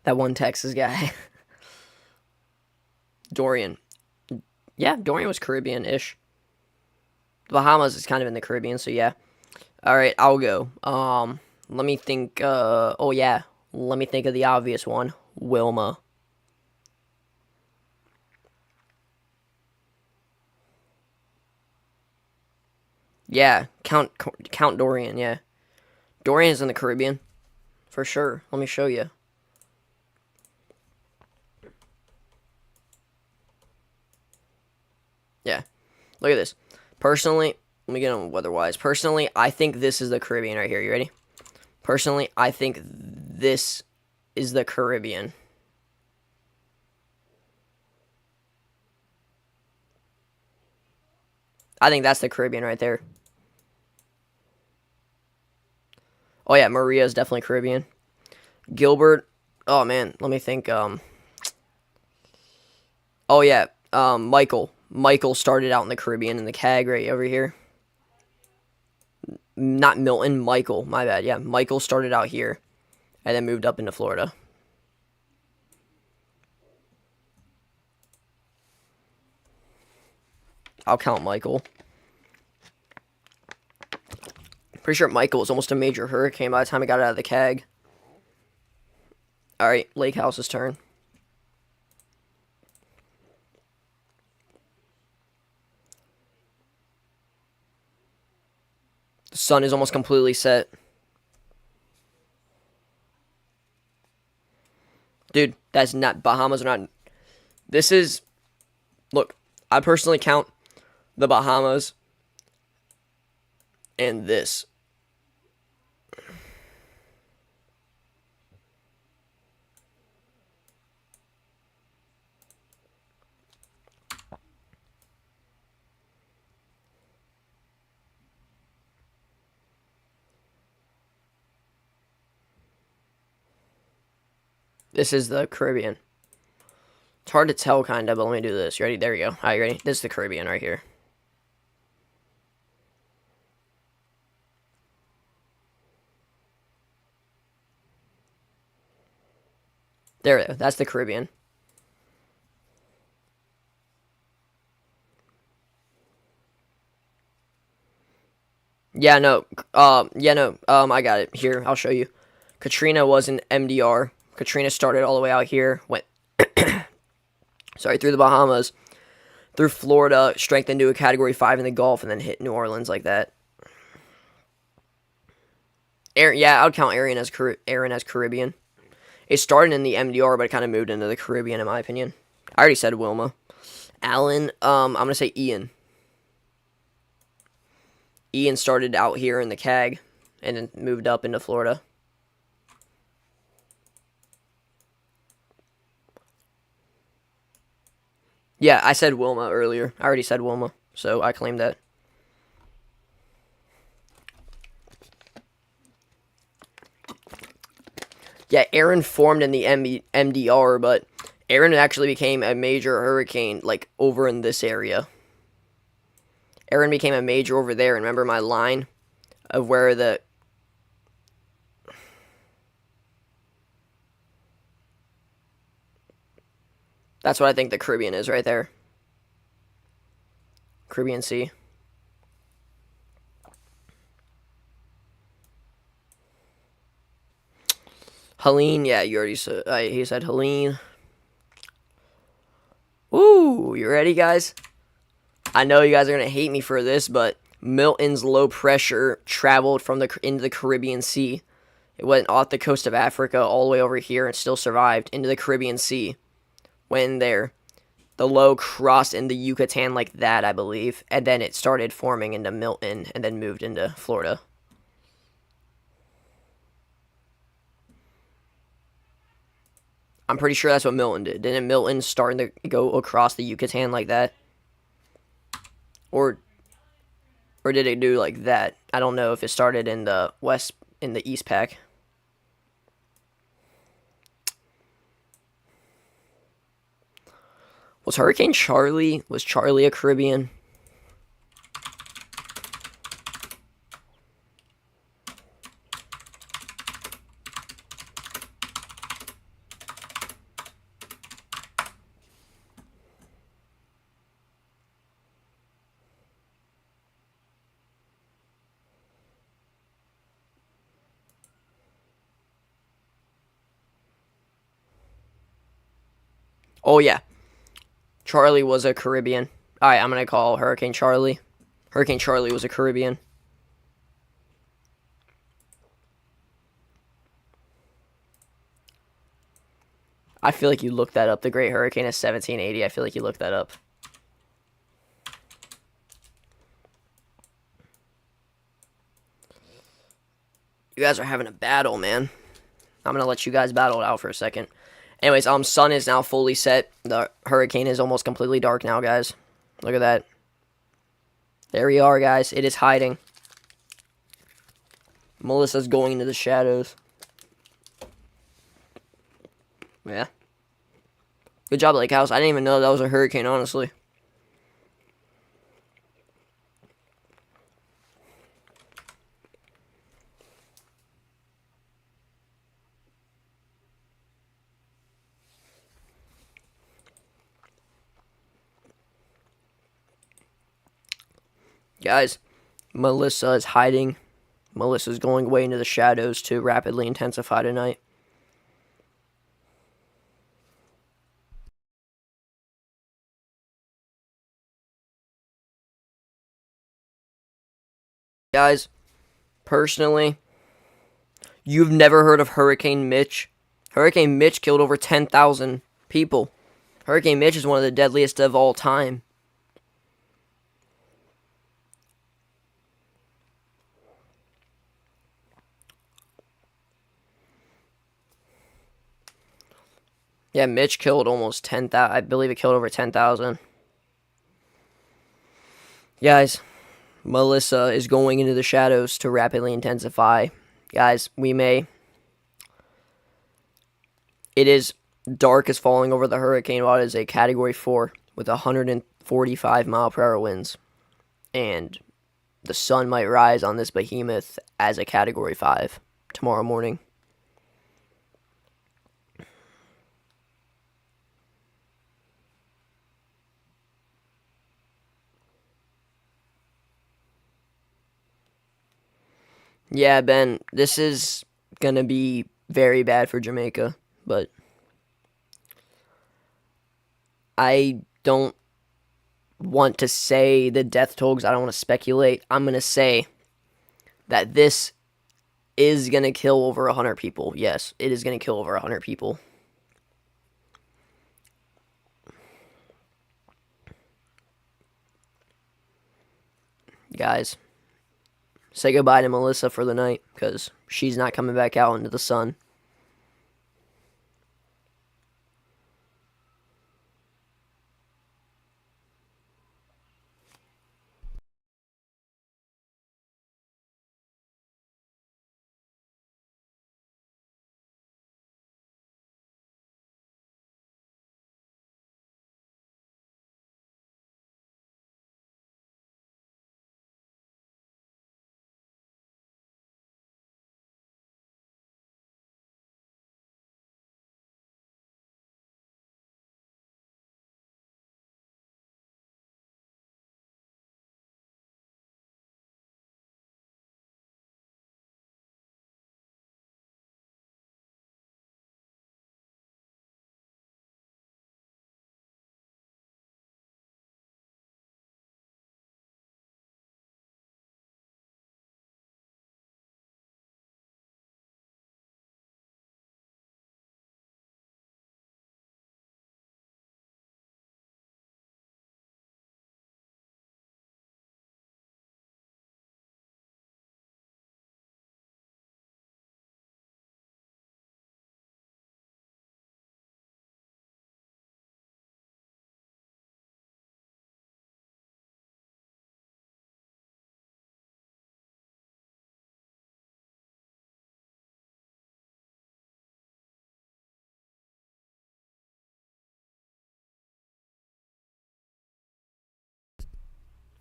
That one Texas guy. Dorian. Yeah, Dorian was Caribbean-ish. The Bahamas is kind of in the Caribbean, so yeah. All right, I'll go. Let me think. Oh yeah, let me think of the obvious one. Wilma. Yeah, Count Dorian. Yeah, Dorian is in the Caribbean for sure. Let me show you. Yeah, look at this. Personally, let me get on weather-wise. Personally, I think this is the Caribbean right here. You ready? Personally, I think this is the Caribbean. I think that's the Caribbean right there. Oh yeah, Maria is definitely Caribbean. Gilbert. Oh man, let me think. Oh yeah, Michael. Michael started out in the Caribbean in the CAG right over here. Not Milton, Michael. My bad. Yeah, Michael started out here, and then moved up into Florida. I'll count Michael. Pretty sure Michael was almost a major hurricane by the time it got out of the CAG. All right, Lake House's turn. The sun is almost completely set. Dude, that's not... Bahamas are not... This is... Look, I personally count the Bahamas and this. This is the Caribbean. It's hard to tell, kind of, but let me do this. You ready? There you go. All right, you ready? This is the Caribbean right here. There, that's the Caribbean. Yeah, no. I got it. Here, I'll show you. Katrina was in MDR. Katrina started all the way out here, went, sorry, through the Bahamas, through Florida, strengthened to a Category 5 in the Gulf, and then hit New Orleans like that. Yeah, I would count Aaron as Caribbean. It started in the MDR, but it kind of moved into the Caribbean, in my opinion. I already said Wilma. Alan, I'm going to say Ian. Ian started out here in the CAG, and then moved up into Florida. Yeah, I said Wilma earlier. I already said Wilma, so I claimed that. Yeah, Aaron formed in the MDR, but Aaron actually became a major hurricane, like, over in this area. Aaron became a major over there, and remember my line of where the... That's what I think the Caribbean is right there. Caribbean Sea. Helene, yeah, you already said. He said Helene. Ooh, you ready, guys? I know you guys are gonna hate me for this, but Milton's low pressure traveled from into the Caribbean Sea. It went off the coast of Africa all the way over here and still survived into the Caribbean Sea. Went in there. The low crossed into Yucatan like that, I believe, and then it started forming into Milton and then moved into Florida. I'm pretty sure that's what Milton did. Didn't Milton start to go across the Yucatan like that? Or did it do like that? I don't know if it started in the west, in the East Pac. Was Hurricane Charlie, was Charlie a Caribbean? Oh yeah, Charlie was a Caribbean. Alright, I'm gonna call Hurricane Charlie. Hurricane Charlie was a Caribbean. I feel like you looked that up. The Great Hurricane of 1780. I feel like you looked that up. You guys are having a battle, man. I'm gonna let you guys battle it out for a second. Anyways, sun is now fully set. The hurricane is almost completely dark now, guys. Look at that. There we are, guys. It is hiding. Melissa's going into the shadows. Yeah. Good job, Lake House. I didn't even know that was a hurricane, honestly. Guys, Melissa is hiding. Melissa's going away into the shadows to rapidly intensify tonight. Guys, personally, you've never heard of Hurricane Mitch? Hurricane Mitch killed over 10,000 people. Hurricane Mitch is one of the deadliest of all time. Yeah, Mitch killed almost 10,000. I believe it killed over 10,000. Guys, Melissa is going into the shadows to rapidly intensify. Guys, it is dark as falling over the hurricane while it is a Category 4 with 145 mile per hour winds. And the sun might rise on this behemoth as a Category 5 tomorrow morning. Yeah, Ben, this is going to be very bad for Jamaica, but I don't want to say the death toll because I don't want to speculate. I'm going to say that this is going to kill over 100 people. Yes, it is going to kill over 100 people. Guys, say goodbye to Melissa for the night because she's not coming back out into the sun.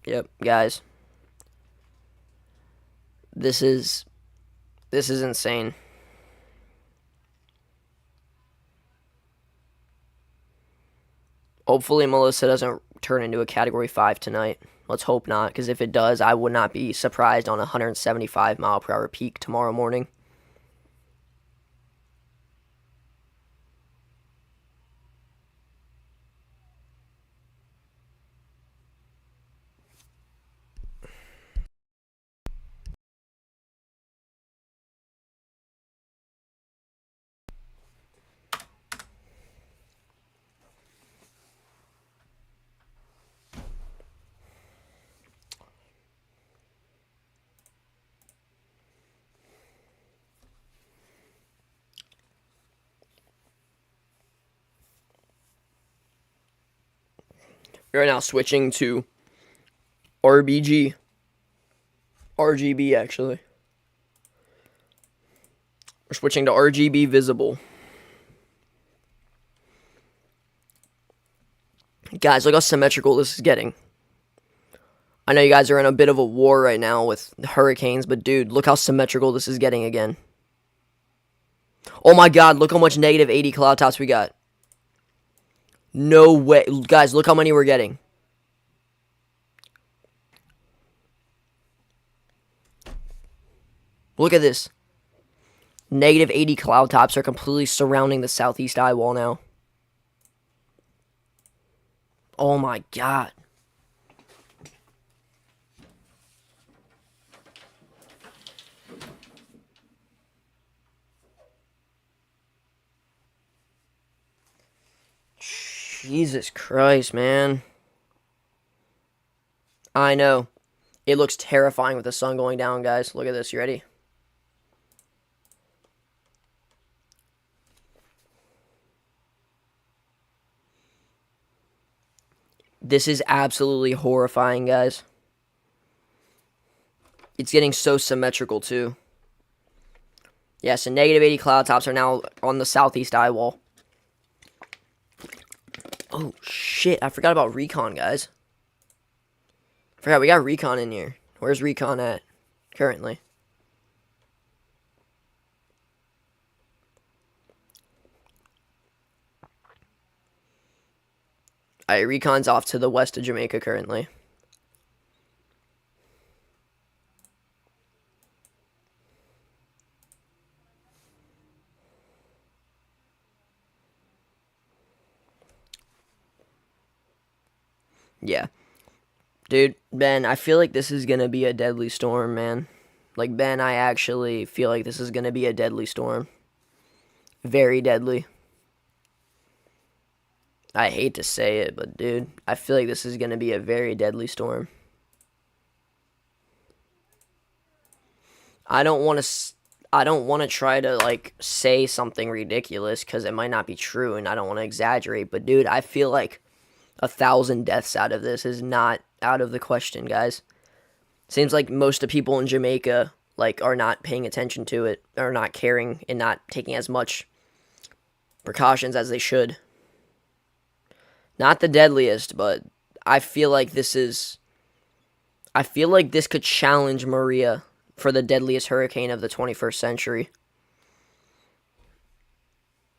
Yep, guys. This is insane. Hopefully Melissa doesn't turn into a Category 5 tonight. Let's hope not, because if it does, I would not be surprised on a 175-mile-per-hour peak tomorrow morning. We're now switching to RBG. RGB, actually. We're switching to RGB visible. Guys, look how symmetrical this is getting. I know you guys are in a bit of a war right now with hurricanes, but dude, look how symmetrical this is getting again. Oh my god, look how much negative 80 cloud tops we got. No way. Guys, look how many we're getting. Look at this. Negative 80 cloud tops are completely surrounding the southeast eye wall now. Oh my god. Jesus Christ, man. I know. It looks terrifying with the sun going down, guys. Look at this. You ready? This is absolutely horrifying, guys. It's getting so symmetrical, too. Yeah, so negative 80 cloud tops are now on the southeast eye wall. Oh, shit. I forgot about recon, guys. Forgot we got recon in here. Where's recon at currently? Alright, recon's off to the west of Jamaica currently. Yeah. Dude, Ben, I feel like this is going to be a deadly storm, man. Like, Ben, I actually feel like this is going to be a deadly storm. Very deadly. I hate to say it, but dude, I feel like this is going to be a very deadly storm. I don't want to try to like say something ridiculous cuz it might not be true and I don't want to exaggerate, but dude, I feel like 1,000 deaths out of this is not out of the question, guys. Seems like most of the people in Jamaica like are not paying attention to it, or not caring and not taking as much precautions as they should. Not the deadliest, but I feel like this could challenge Maria for the deadliest hurricane of the 21st century.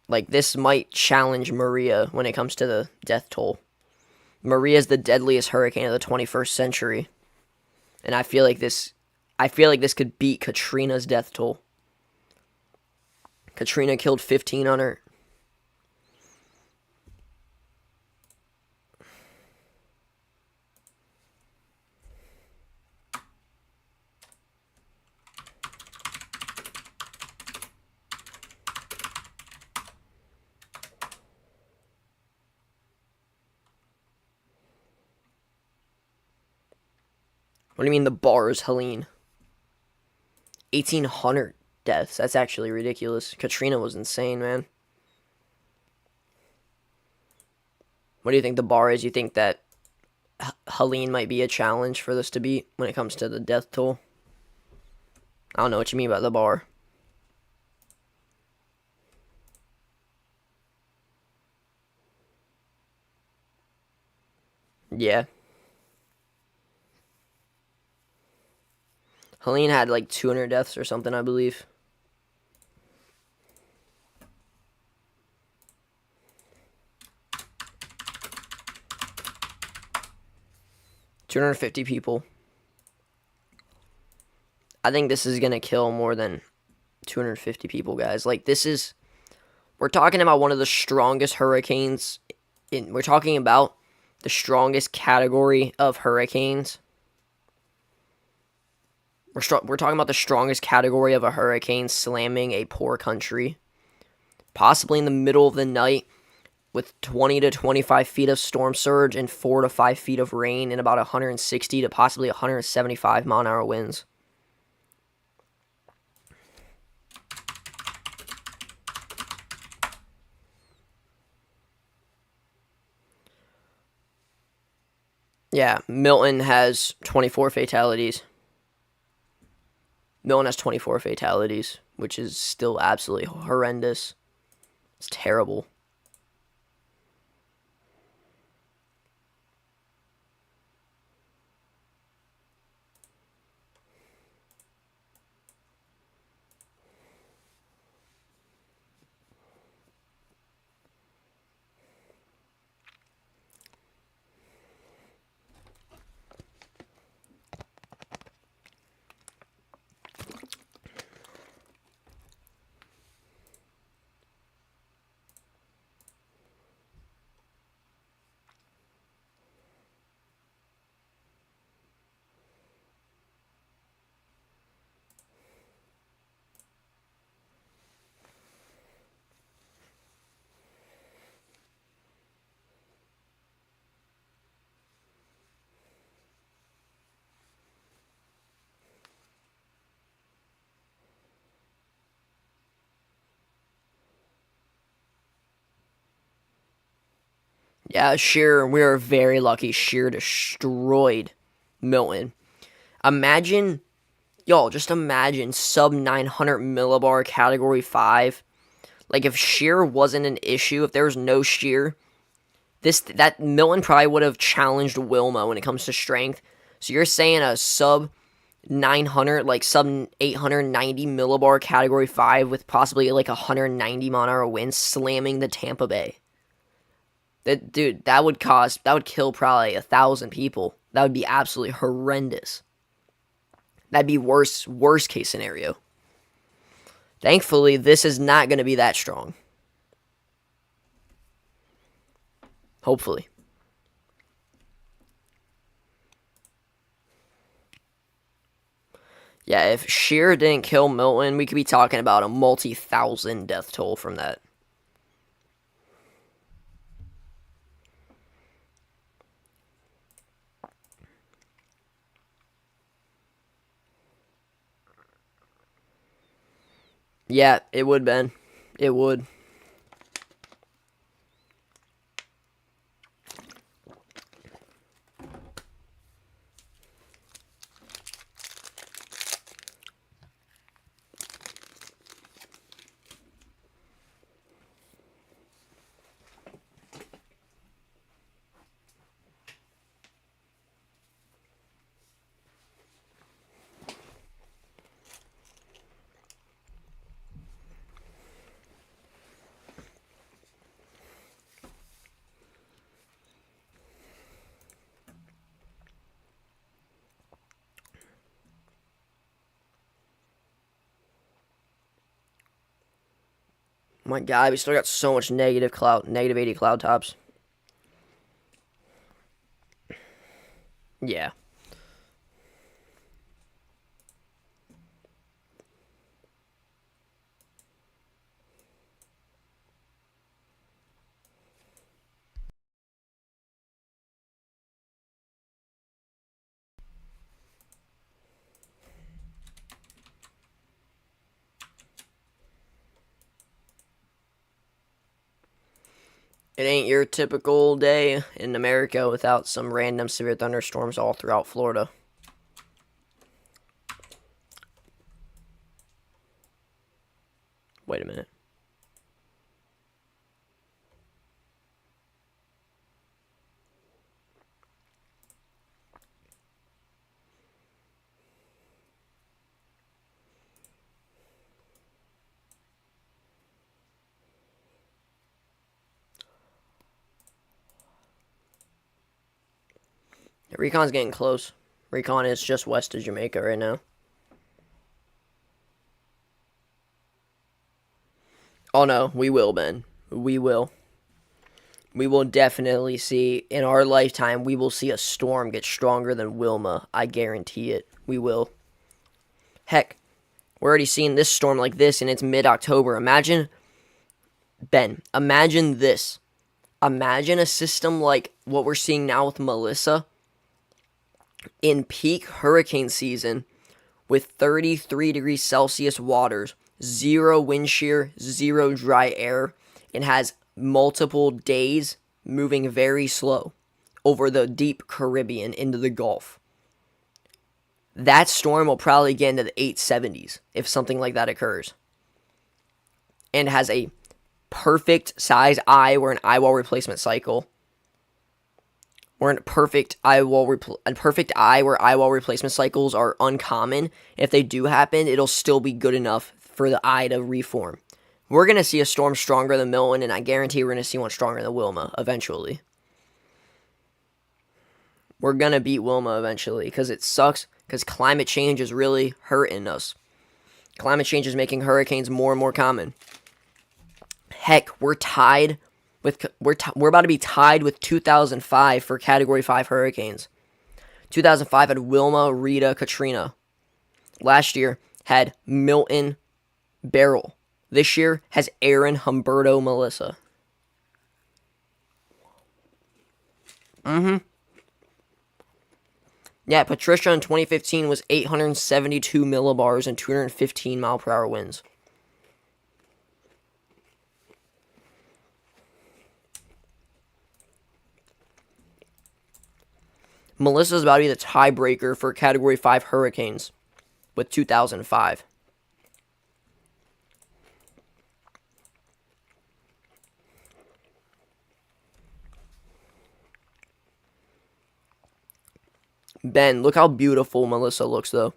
Like, this might challenge Maria when it comes to the death toll. Maria's the deadliest hurricane of the 21st century. And I feel like this could beat Katrina's death toll. Katrina killed 15 on her. What do you mean the bars, Helene? 1,800 deaths. That's actually ridiculous. Katrina was insane, man. What do you think the bar is? You think that Helene might be a challenge for this to beat when it comes to the death toll? I don't know what you mean by the bar. Yeah. Helene had like 200 deaths or something, I believe. $250 people. I think this is gonna kill more than 250 people, guys. Like, we're talking about one of the strongest hurricanes. We're talking about the strongest category of hurricanes. We're talking about the strongest category of a hurricane slamming a poor country, possibly in the middle of the night, with 20 to 25 feet of storm surge and 4 to 5 feet of rain and about 160 to possibly 175 mile an hour winds. Yeah, Milton has 24 fatalities. Milton has 24 fatalities, which is still absolutely horrendous. It's terrible. Yeah, Sheer, we are very lucky. Sheer destroyed Milton. Imagine, y'all, just imagine sub 900 millibar category 5. Like, if shear wasn't an issue, if there was no shear, that Milton probably would have challenged Wilma when it comes to strength. So you're saying a sub 900, like sub 890 millibar category 5 with possibly like 190 mile an hour wind slamming the Tampa Bay. Dude, that would kill probably 1,000 people. That would be absolutely horrendous. That'd be worst case scenario. Thankfully, this is not going to be that strong. Hopefully. Yeah, if Sheer didn't kill Milton, we could be talking about a multi-thousand death toll from that. Yeah, it would, Ben. It would. My God, we still got so much negative 80 cloud tops. Yeah. It ain't your typical day in America without some random severe thunderstorms all throughout Florida. Wait a minute. Recon's getting close. Recon is just west of Jamaica right now. Oh no, we will, Ben. We will. We will definitely see, in our lifetime, we will see a storm get stronger than Wilma. I guarantee it. We will. Heck, we're already seeing this storm like this, and it's mid-October. Imagine, Ben, imagine this. Imagine a system like what we're seeing now with Melissa in peak hurricane season with 33 degrees Celsius waters, 0 wind shear, 0 dry air, and has multiple days moving very slow over the deep Caribbean into the Gulf. That storm will probably get into the 870s if something like that occurs. And has a perfect size eye or an eye wall replacement cycle. Or a perfect eye where eye wall replacement cycles are uncommon. If they do happen, it'll still be good enough for the eye to reform. We're going to see a storm stronger than Milton, and I guarantee we're going to see one stronger than Wilma eventually. We're going to beat Wilma eventually because it sucks, because climate change is really hurting us. Climate change is making hurricanes more and more common. Heck, we're about to be tied with 2005 for Category 5 hurricanes. 2005 had Wilma, Rita, Katrina. Last year had Milton, Beryl. This year has Aaron, Humberto, Melissa. Yeah, Patricia in 2015 was 872 millibars and 215 mile per hour winds. Melissa's about to be the tiebreaker for Category 5 hurricanes with 2005. Ben, look how beautiful Melissa looks, though.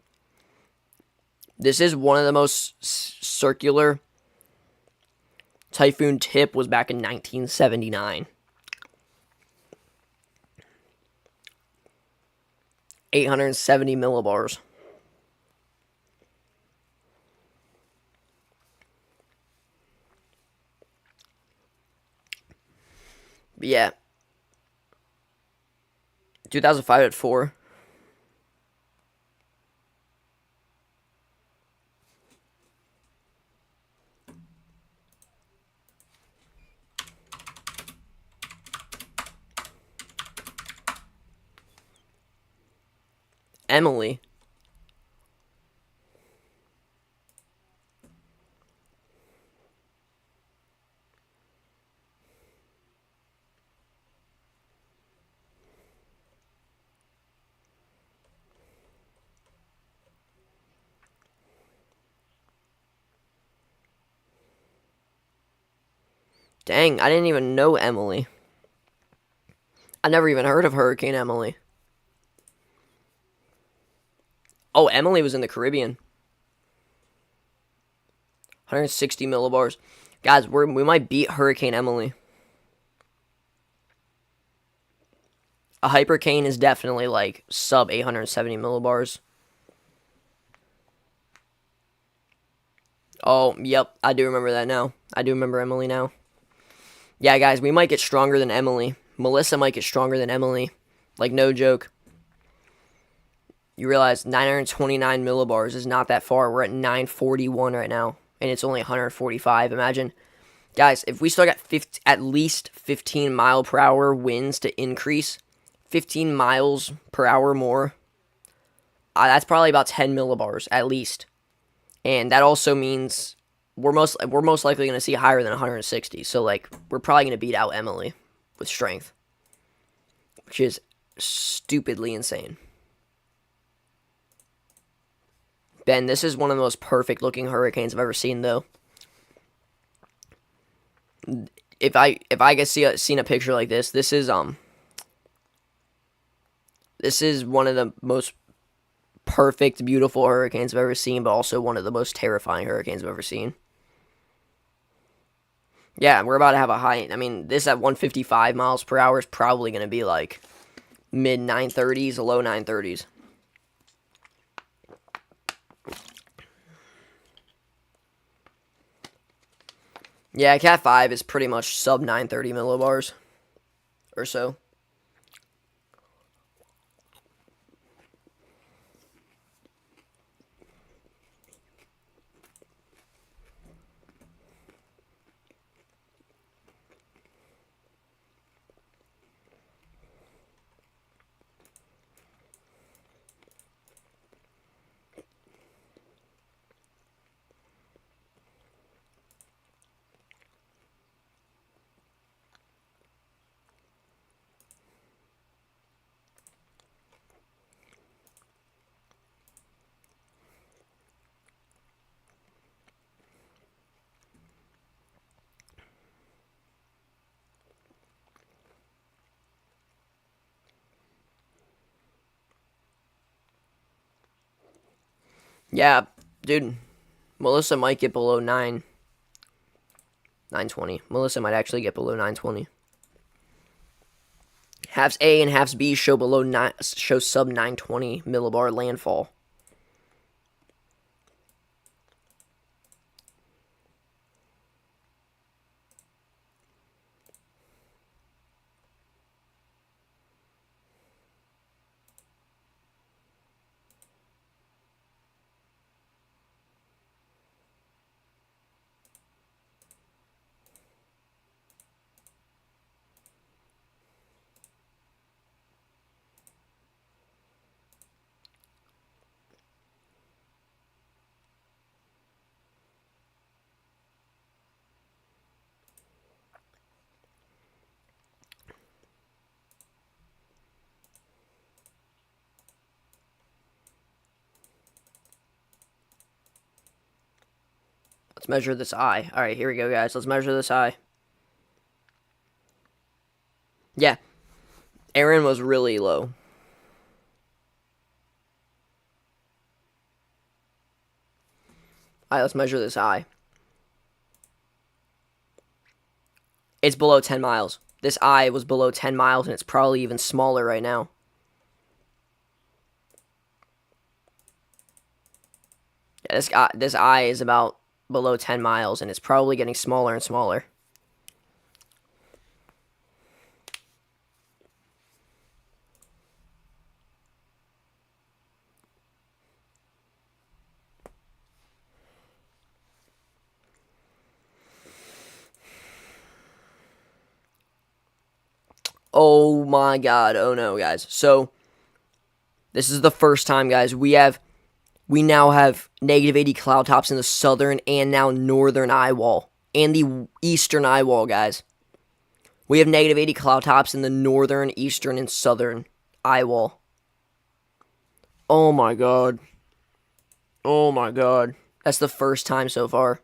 This is one of the most circular typhoon tip was back in 1979. 870 millibars. But yeah. 2005 at 4. Emily. Dang, I didn't even know Emily. I never even heard of Hurricane Emily. Oh, Emily was in the Caribbean. 160 millibars. Guys, we might beat Hurricane Emily. A hypercane is definitely like sub 870 millibars. Oh, yep, I do remember that now. I do remember Emily now. Yeah, guys, we might get stronger than Emily. Melissa might get stronger than Emily. Like, no joke. You realize 929 millibars is not that far. We're at 941 right now, and it's only 145. Imagine. Guys, if we still got at least 15 mile per hour winds to increase, 15 miles per hour more, that's probably about 10 millibars at least. And that also means we're most likely going to see higher than 160. So, like, we're probably going to beat out Emily with strength, which is stupidly insane. Ben, this is one of the most perfect looking hurricanes I've ever seen, though. If I get seen a picture like this, this is one of the most perfect, beautiful hurricanes I've ever seen, but also one of the most terrifying hurricanes I've ever seen. Yeah, we're about to have a high. I mean, this at 155 miles per hour is probably going to be like mid 930s, low 930s. Yeah, Cat 5 is pretty much sub 930 millibars or so. Yeah, dude, Melissa might get below 920. Melissa might actually get below 920. Halves A and halves B show show sub 920 millibar landfall. Let's measure this eye. All right, here we go, guys. Let's measure this eye. Yeah, Aaron was really low. All right, let's measure this eye. It's below 10 miles. This eye was below 10 miles, and it's probably even smaller right now. Yeah, this eye is about below 10 miles, and it's probably getting smaller and smaller. Oh my god, oh no, guys. So, this is the first time, guys, we now have negative 80 cloud tops in the southern and now northern eye wall. And the eastern eye wall, guys. We have negative 80 cloud tops in the northern, eastern, and southern eye wall. Oh my god. Oh my god. That's the first time so far.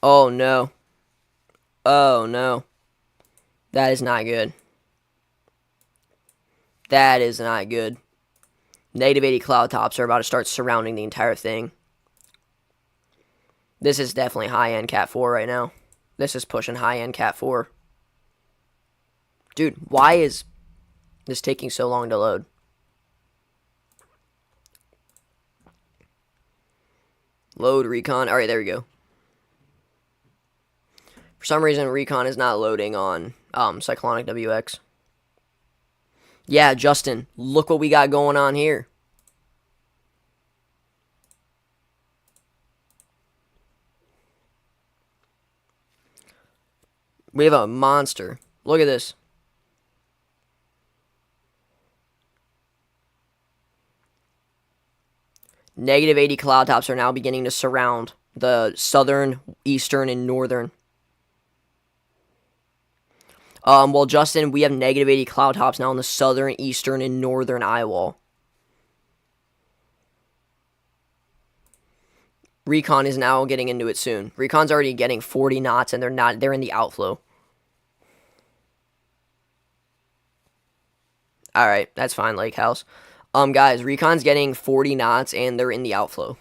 Oh no. Oh no. That is not good. That is not good. Negative 80 cloud tops are about to start surrounding the entire thing. This is definitely high-end Cat 4 right now. This is pushing high-end Cat 4. Dude, why is this taking so long to load? Load Recon. Alright, there we go. For some reason, Recon is not loading on Cyclonic WX. Yeah, Justin, look what we got going on here. We have a monster. Look at this. Negative 80 cloud tops are now beginning to surround the southern, eastern, and northern. Well, Justin, we have negative 80 cloud tops now on the southern, eastern, and northern eye wall. Recon is now getting into it soon. Recon's already getting 40 knots, and they're in the outflow. Alright, that's fine, Lake House. Guys, Recon's getting 40 knots, and they're in the outflow.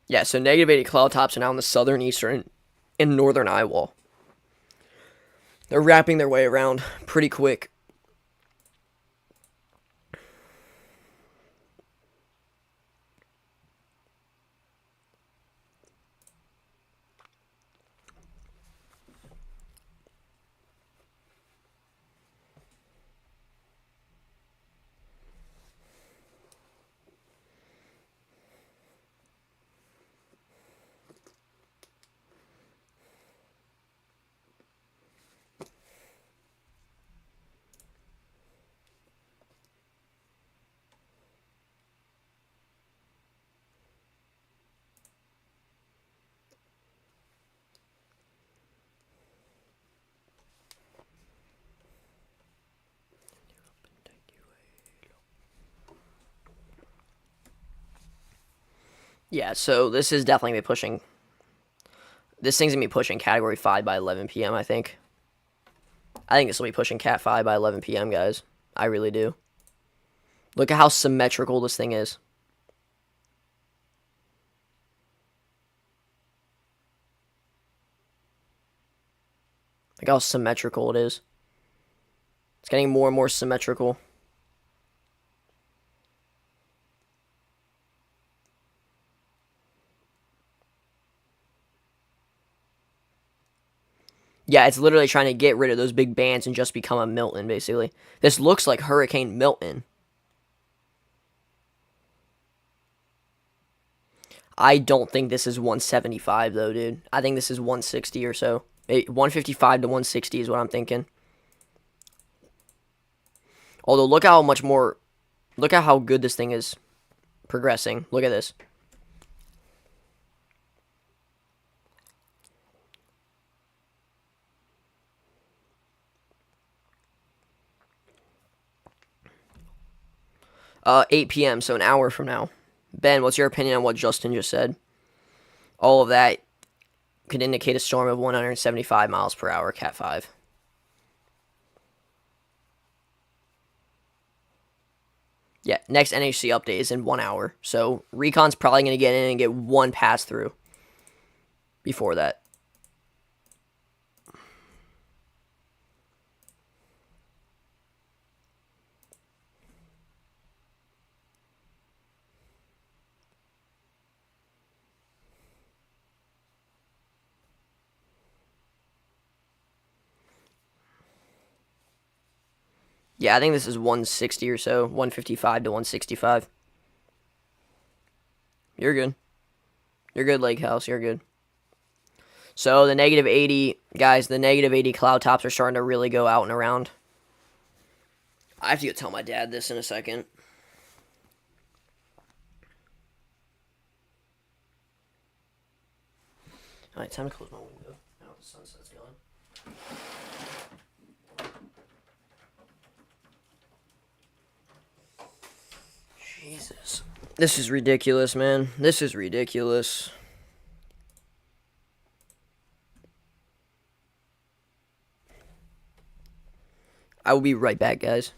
Yeah, so negative 80 cloud tops are now on the southern, eastern, and northern eye wall. They're wrapping their way around pretty quick. Yeah, so this is definitely gonna be pushing. This thing's gonna be pushing Category 5 by 11 p.m. I think. I think this will be pushing Cat 5 by 11 p.m. guys. I really do. Look at how symmetrical this thing is. Look how symmetrical it is. It's getting more and more symmetrical. Yeah, it's literally trying to get rid of those big bands and just become a Milton, basically. This looks like Hurricane Milton. I don't think this is 175, though, dude. I think this is 160 or so. 155 to 160 is what I'm thinking. Although, look how much more... Look at how good this thing is progressing. Look at this. Uh, 8 p.m., so an hour from now. Ben, what's your opinion on what Justin just said? All of that could indicate a storm of 175 miles per hour, Cat 5. Yeah, next NHC update is in 1 hour. So Recon's probably going to get in and get one pass through before that. Yeah, I think this is 160 or so, 155 to 165. You're good. You're good, Lake House. You're good. So the negative 80, guys, the negative 80 cloud tops are starting to really go out and around. I have to go tell my dad this in a second. Alright, time to close my window. Now the sunset's gone. Jesus. This is ridiculous, man. This is ridiculous. I will be right back, guys.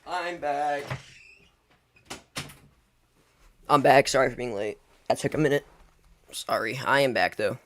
I'm back. I'm back. Sorry for being late. That took a minute. Sorry. I am back, though.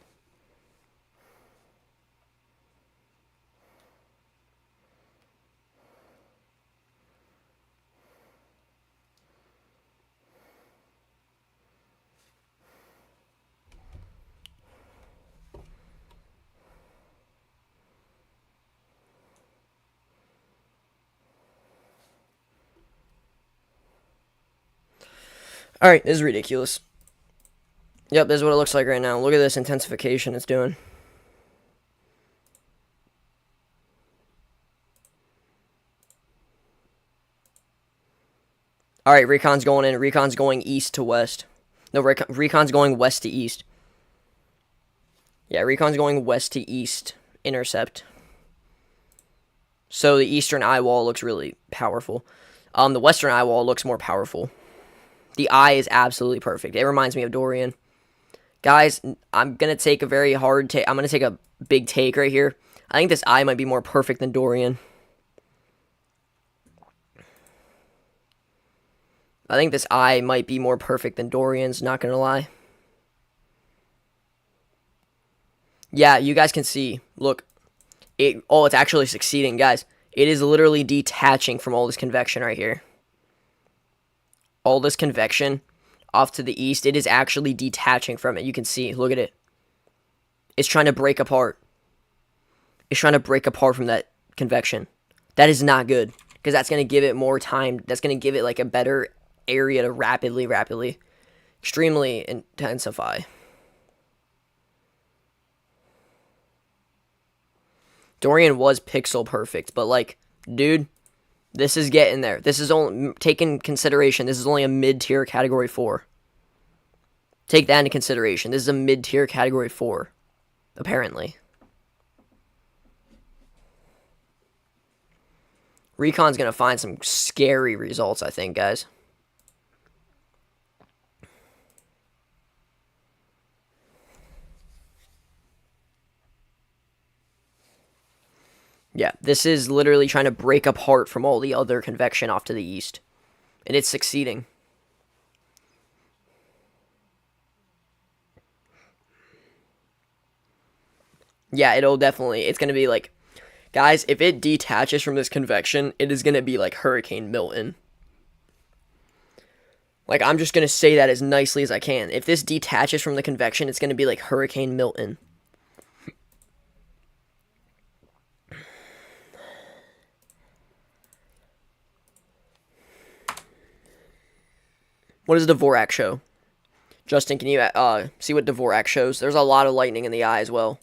Alright, this is ridiculous. Yep, this is what it looks like right now. Look at this intensification it's doing. Alright, Recon's going in. Recon's going east to west. No, Recon's going west to east. Yeah, Recon's going west to east. Intercept. So the eastern eye wall looks really powerful. The western eye wall looks more powerful. The eye is absolutely perfect. It reminds me of Dorian. Guys, I'm going to take a very hard take. I'm going to take a big take right here. I think this eye might be more perfect than Dorian. I think this eye might be more perfect than Dorian's, not going to lie. Yeah, you guys can see. Look. It's actually succeeding, guys. It is literally detaching from all this convection right here. All this convection off to the east, it is actually detaching from it. You can see, look at it. It's trying to break apart. It's trying to break apart from that convection. That is not good, because that's going to give it more time. That's going to give it like a better area to rapidly, extremely intensify. Dorian was pixel perfect, but like, dude, this is getting there. This is only, take in consideration, this is only a mid-tier category 4. Take that into consideration. This is a mid-tier category 4, apparently. Recon's going to find some scary results, I think, guys. Yeah, this is literally trying to break apart from all the other convection off to the east. And it's succeeding. Yeah, it'll definitely, it's going to be like, guys, if it detaches from this convection, it is going to be like Hurricane Milton. Like, I'm just going to say that as nicely as I can. If this detaches from the convection, it's going to be like Hurricane Milton. What does Dvorak show? Justin, can you see what Dvorak shows? There's a lot of lightning in the eye as well.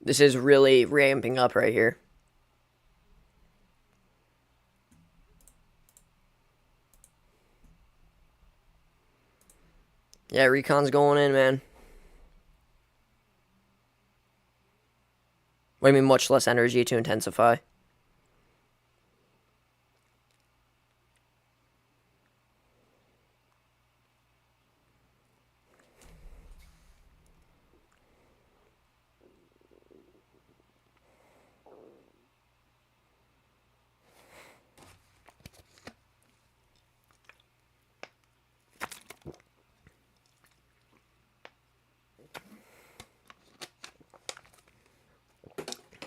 This is really ramping up right here. Yeah, Recon's going in, man. What do you mean, much less energy to intensify?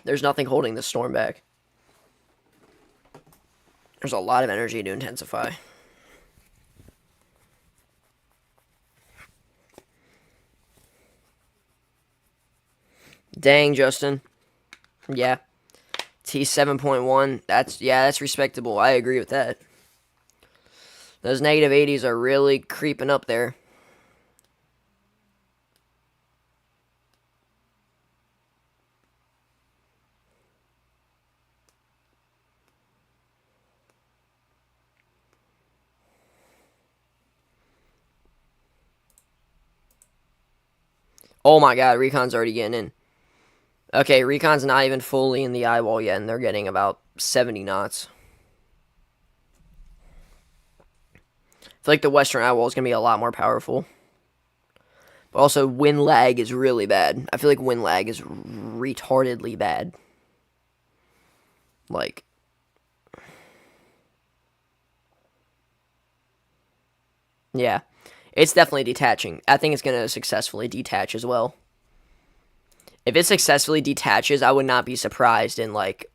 There's nothing holding the storm back. There's a lot of energy to intensify. Dang, Justin. Yeah. T7.1. That's respectable. I agree with that. Those negative 80s are really creeping up there. Oh my god, Recon's already getting in. Okay, Recon's not even fully in the eye wall yet, and they're getting about 70 knots. I feel like the western eye wall is going to be a lot more powerful. But also, wind lag is really bad. I feel like wind lag is retardedly bad. Like, yeah. It's definitely detaching. I think it's going to successfully detach as well. If it successfully detaches, I would not be surprised in, like,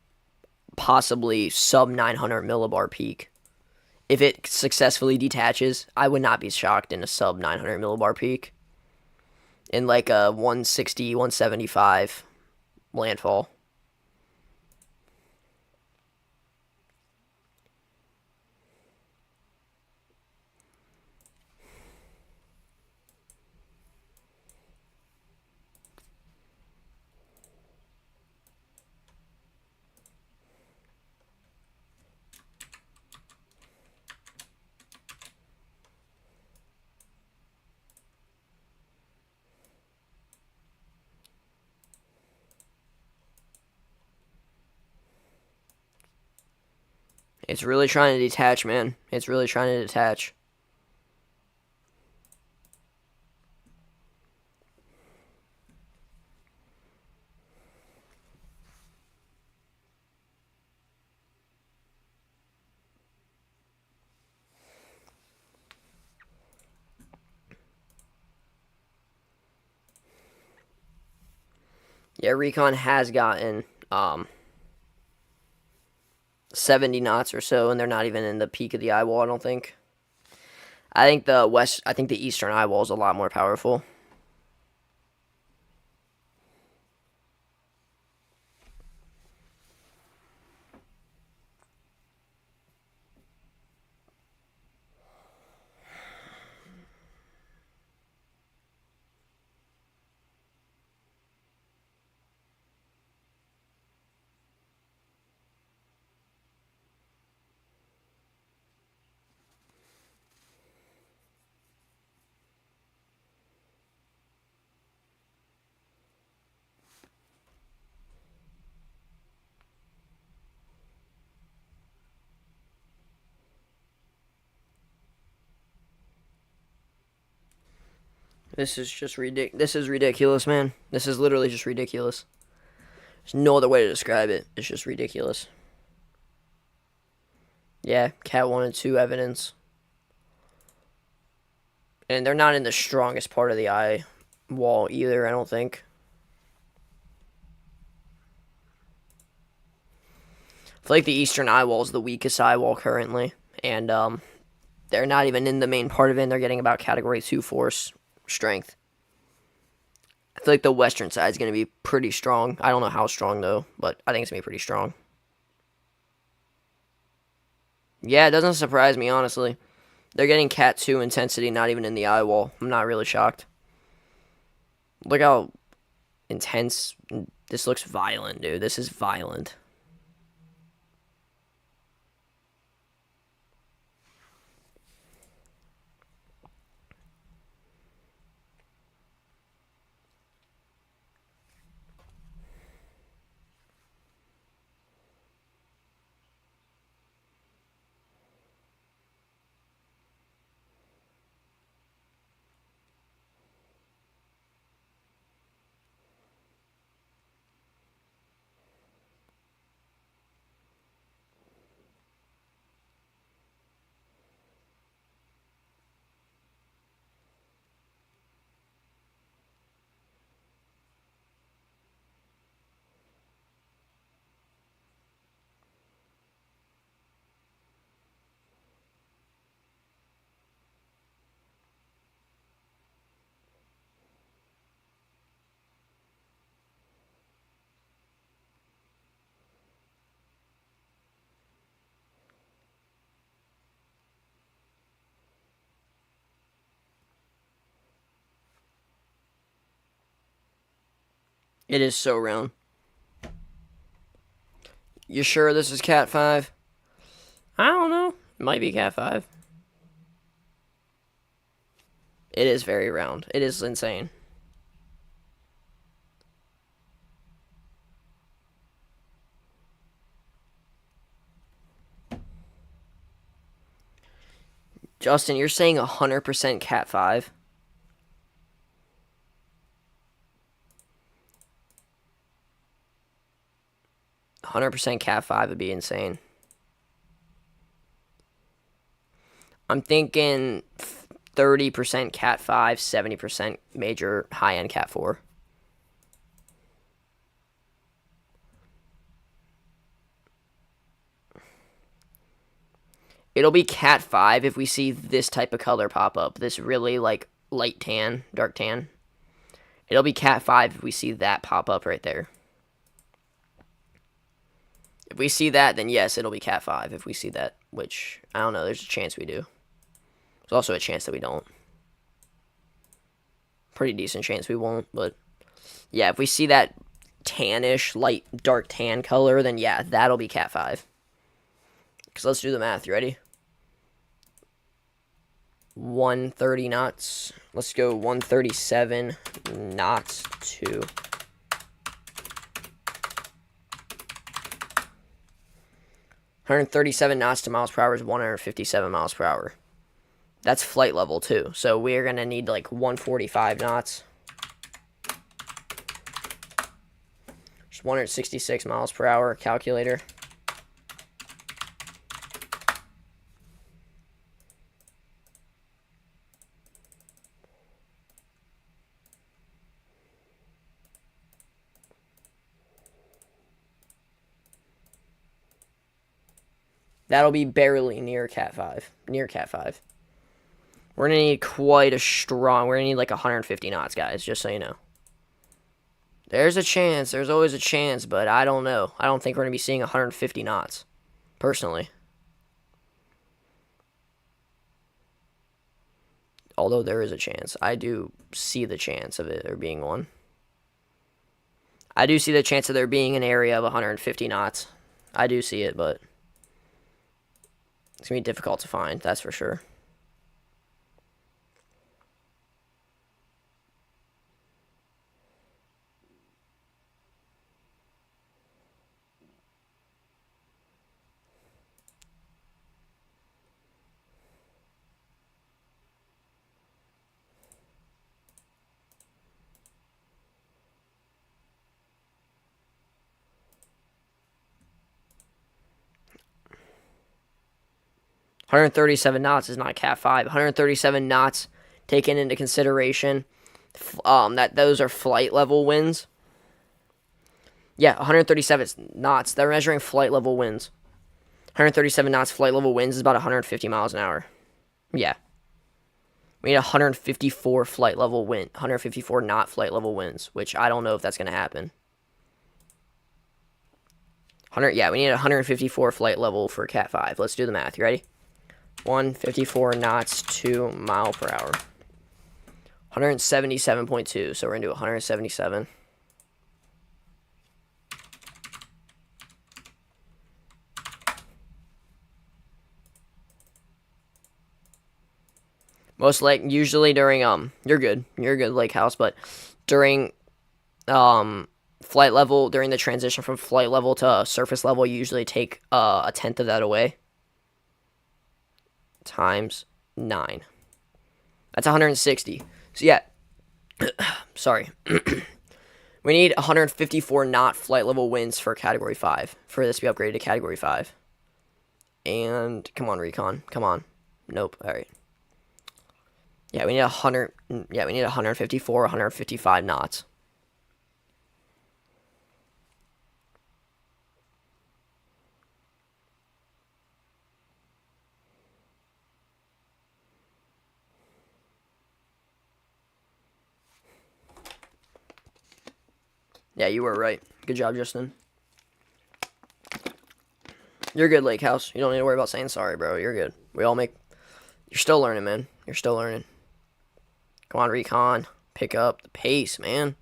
possibly sub 900 millibar peak. If it successfully detaches, I would not be shocked in a sub 900 millibar peak. In, like, a 160, 175 landfall. It's really trying to detach, man. It's really trying to detach. Yeah, Recon has gotten 70 knots or so, and they're not even in the peak of the eye wall, I don't think. I think the eastern eye wall is a lot more powerful. This is just This is ridiculous, man. This is literally just ridiculous. There's no other way to describe it. It's just ridiculous. Yeah, Cat 1 and 2 evidence. And they're not in the strongest part of the eye wall either, I don't think. I feel like the eastern eye wall is the weakest eye wall currently. And they're not even in the main part of it, and they're getting about category 2 force strength. I feel like the western side is going to be pretty strong. I don't know how strong, though, but I think it's going to be pretty strong. Yeah, it doesn't surprise me, honestly. They're getting Cat 2 intensity, not even in the eye wall. I'm not really shocked. Look how intense. This looks violent, dude. This is violent. It is so round. You sure this is Cat 5? I don't know. It might be Cat 5. It is very round. It is insane. Justin, you're saying 100% Cat 5? 100% Cat 5 would be insane. I'm thinking 30% Cat 5, 70% major high-end Cat 4. It'll be Cat 5 if we see this type of color pop up. This really, like, light tan, dark tan. It'll be Cat 5 if we see that pop up right there. If we see that, then yes, it'll be Cat 5 if we see that, which, I don't know, there's a chance we do. There's also a chance that we don't. Pretty decent chance we won't, but yeah, if we see that tannish, light, dark tan color, then yeah, that'll be Cat 5. Because let's do the math, you ready? 130 knots. Let's go 137 knots to 137 knots to miles per hour is 157 miles per hour. That's flight level too. So we're going to need like 145 knots. Just 166 miles per hour, calculator. That'll be barely near Cat 5. Near Cat 5. We're going to need quite a strong... We're going to need like 150 knots, guys, just so you know. There's a chance. There's always a chance, but I don't know. I don't think we're going to be seeing 150 knots, personally. Although there is a chance. I do see the chance of it there being one. I do see the chance of there being an area of 150 knots. I do see it, but... it's going to be difficult to find, that's for sure. $137 knots is not Cat 5. 137 knots taken into consideration that those are flight level winds. Yeah, 137 knots. They're measuring flight level winds. 137 knots flight level winds is about 150 miles an hour. Yeah. We need 154 flight level wind, 154 knot flight level winds, which I don't know if that's going to happen. Yeah, we need 154 flight level for Cat 5. Let's do the math. You ready? 154 knots to mile per hour. 177.2, so we're going to do 177. Usually during, you're good, Lake House, but during, flight level, during the transition from flight level to surface level, you usually take, a tenth of that away. Times 9. That's 160. So yeah, sorry. We need 154 knot flight level winds for Category 5, for this to be upgraded to Category 5. And, come on, Recon, come on. Nope, alright. Yeah, we need 154, 155 knots. Yeah, you were right. Good job, Justin. You're good, Lake House. You don't need to worry about saying sorry, bro. You're good. You're still learning, man. You're still learning. Come on, Recon. Pick up the pace, man.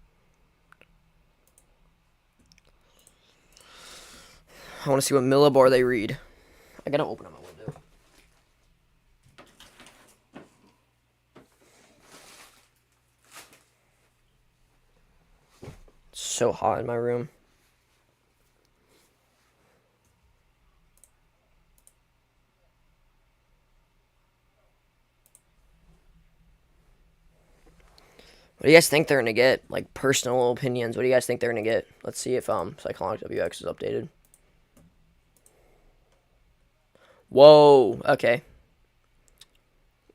I want to see what millibar they read. I gotta open up my window. It's so hot in my room. What do you guys think they're gonna get? Like personal opinions. What do you guys think they're gonna get? Let's see if Psychologic WX is updated. Whoa. Okay.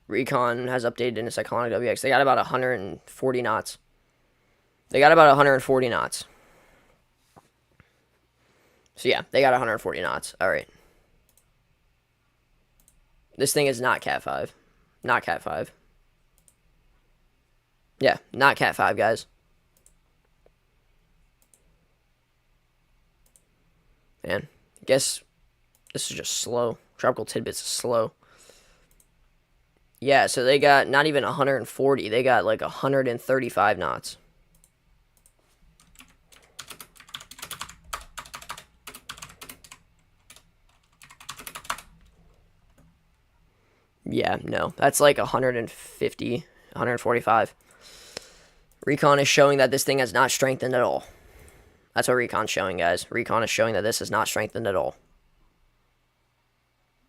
Recon has updated in its iconic WX. They got about 140 knots. They got about 140 knots. So yeah, they got 140 knots. All right. This thing is not Cat 5. Not Cat 5. Yeah, not Cat 5, guys. Man, I guess this is just slow. Tropical Tidbits is slow. Yeah, so they got not even 140. They got like 135 knots. Yeah, no. That's like 150, 145. Recon is showing that this thing has not strengthened at all. That's what Recon's showing, guys. Recon is showing that this is not strengthened at all.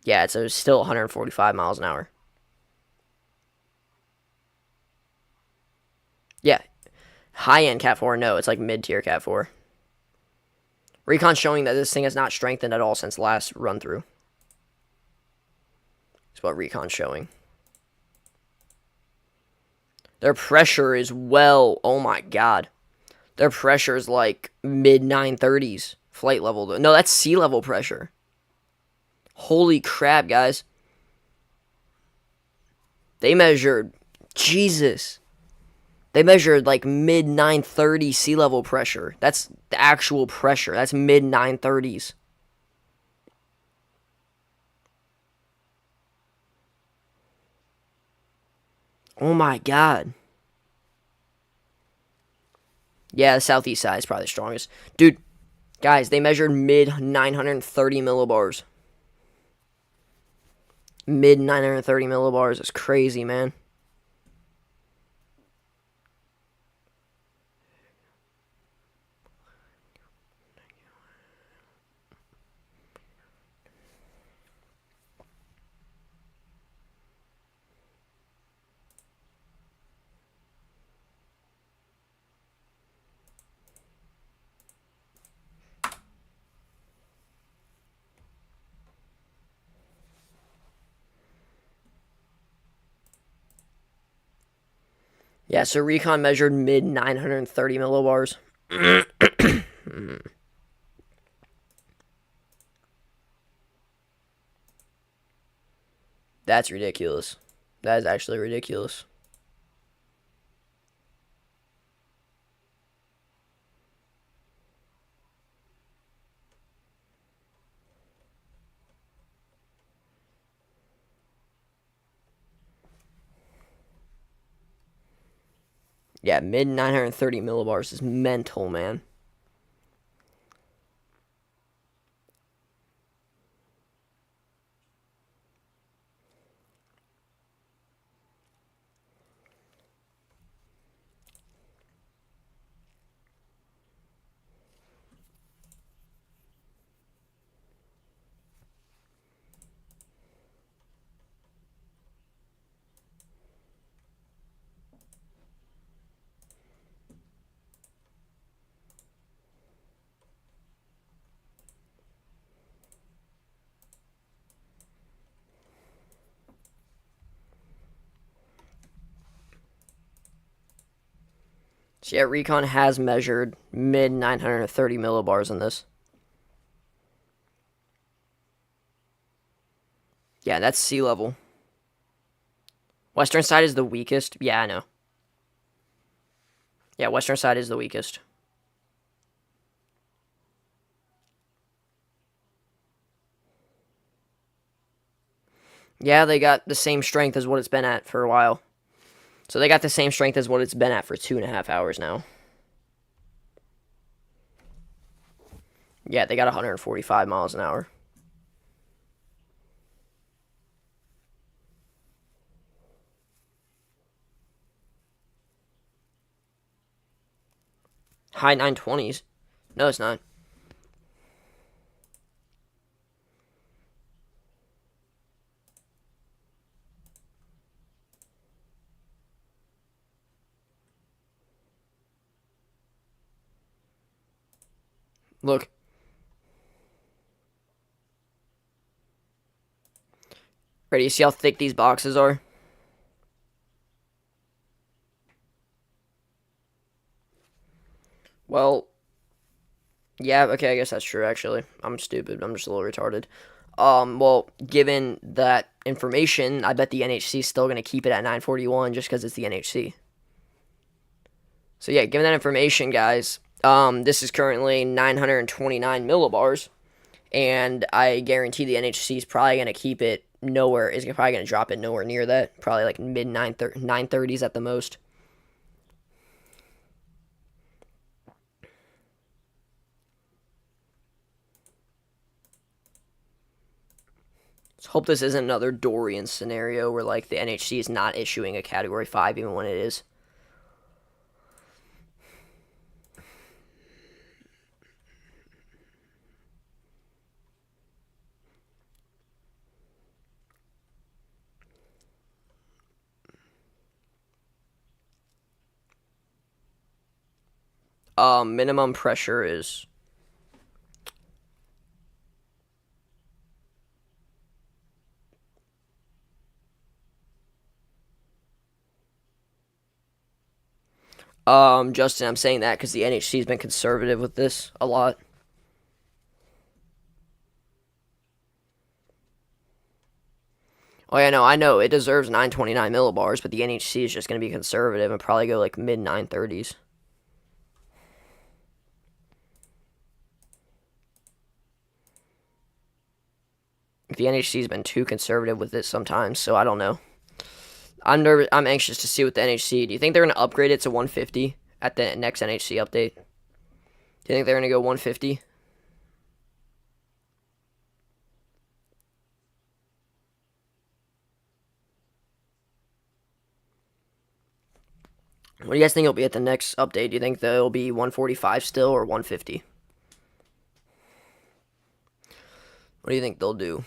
Yeah, it's still 145 miles an hour. Yeah. High-end Cat 4, no. It's like mid-tier Cat 4. Recon's showing that this thing has not strengthened at all since last run-through. That's what Recon's showing. Their pressure is oh my god. Their pressure is like mid-930s flight level. No, that's sea level pressure. Holy crap, guys. They measured, Jesus. They measured like mid-930 sea level pressure. That's the actual pressure. That's mid-930s. Oh my god. Yeah, the southeast side is probably the strongest. Dude, guys, they measured mid-930 millibars. Mid-930 millibars is crazy, man. Yeah, so Recon measured mid-930 millibars. That's ridiculous. That is actually ridiculous. Yeah, mid-930 millibars is mental, man. So yeah, Recon has measured mid-930 millibars in this. Yeah, that's sea level. Western side is the weakest. Yeah, I know. Yeah, western side is the weakest. Yeah, they got the same strength as what it's been at for a while. So they got the same strength as what it's been at for 2.5 hours now. Yeah, they got 145 miles an hour. High 920s. No, it's not. Look. Ready? You see how thick these boxes are? Well, yeah, okay, I guess that's true, actually. I'm stupid. I'm just a little retarded. Well, given that information, I bet the NHC is still going to keep it at 941 just because it's the NHC. So, yeah, given that information, guys, this is currently 929 millibars, and I guarantee the NHC is probably going to keep it nowhere, is probably going to drop it nowhere near that. Probably like mid 930s at the most. Let's hope this isn't another Dorian scenario where like the NHC is not issuing a Category 5 even when it is. Minimum pressure is Justin, I'm saying that because the NHC has been conservative with this a lot. Oh yeah, no, I know it deserves 929 millibars, but the NHC is just going to be conservative and probably go like mid 930s. The NHC has been too conservative with it sometimes, so I don't know. I'm nervous. I'm anxious to see what the NHC. Do you think they're going to upgrade it to 150 at the next NHC update? Do you think they're going to go 150? What do you guys think it'll be at the next update? Do you think they'll be 145 still or 150? What do you think they'll do?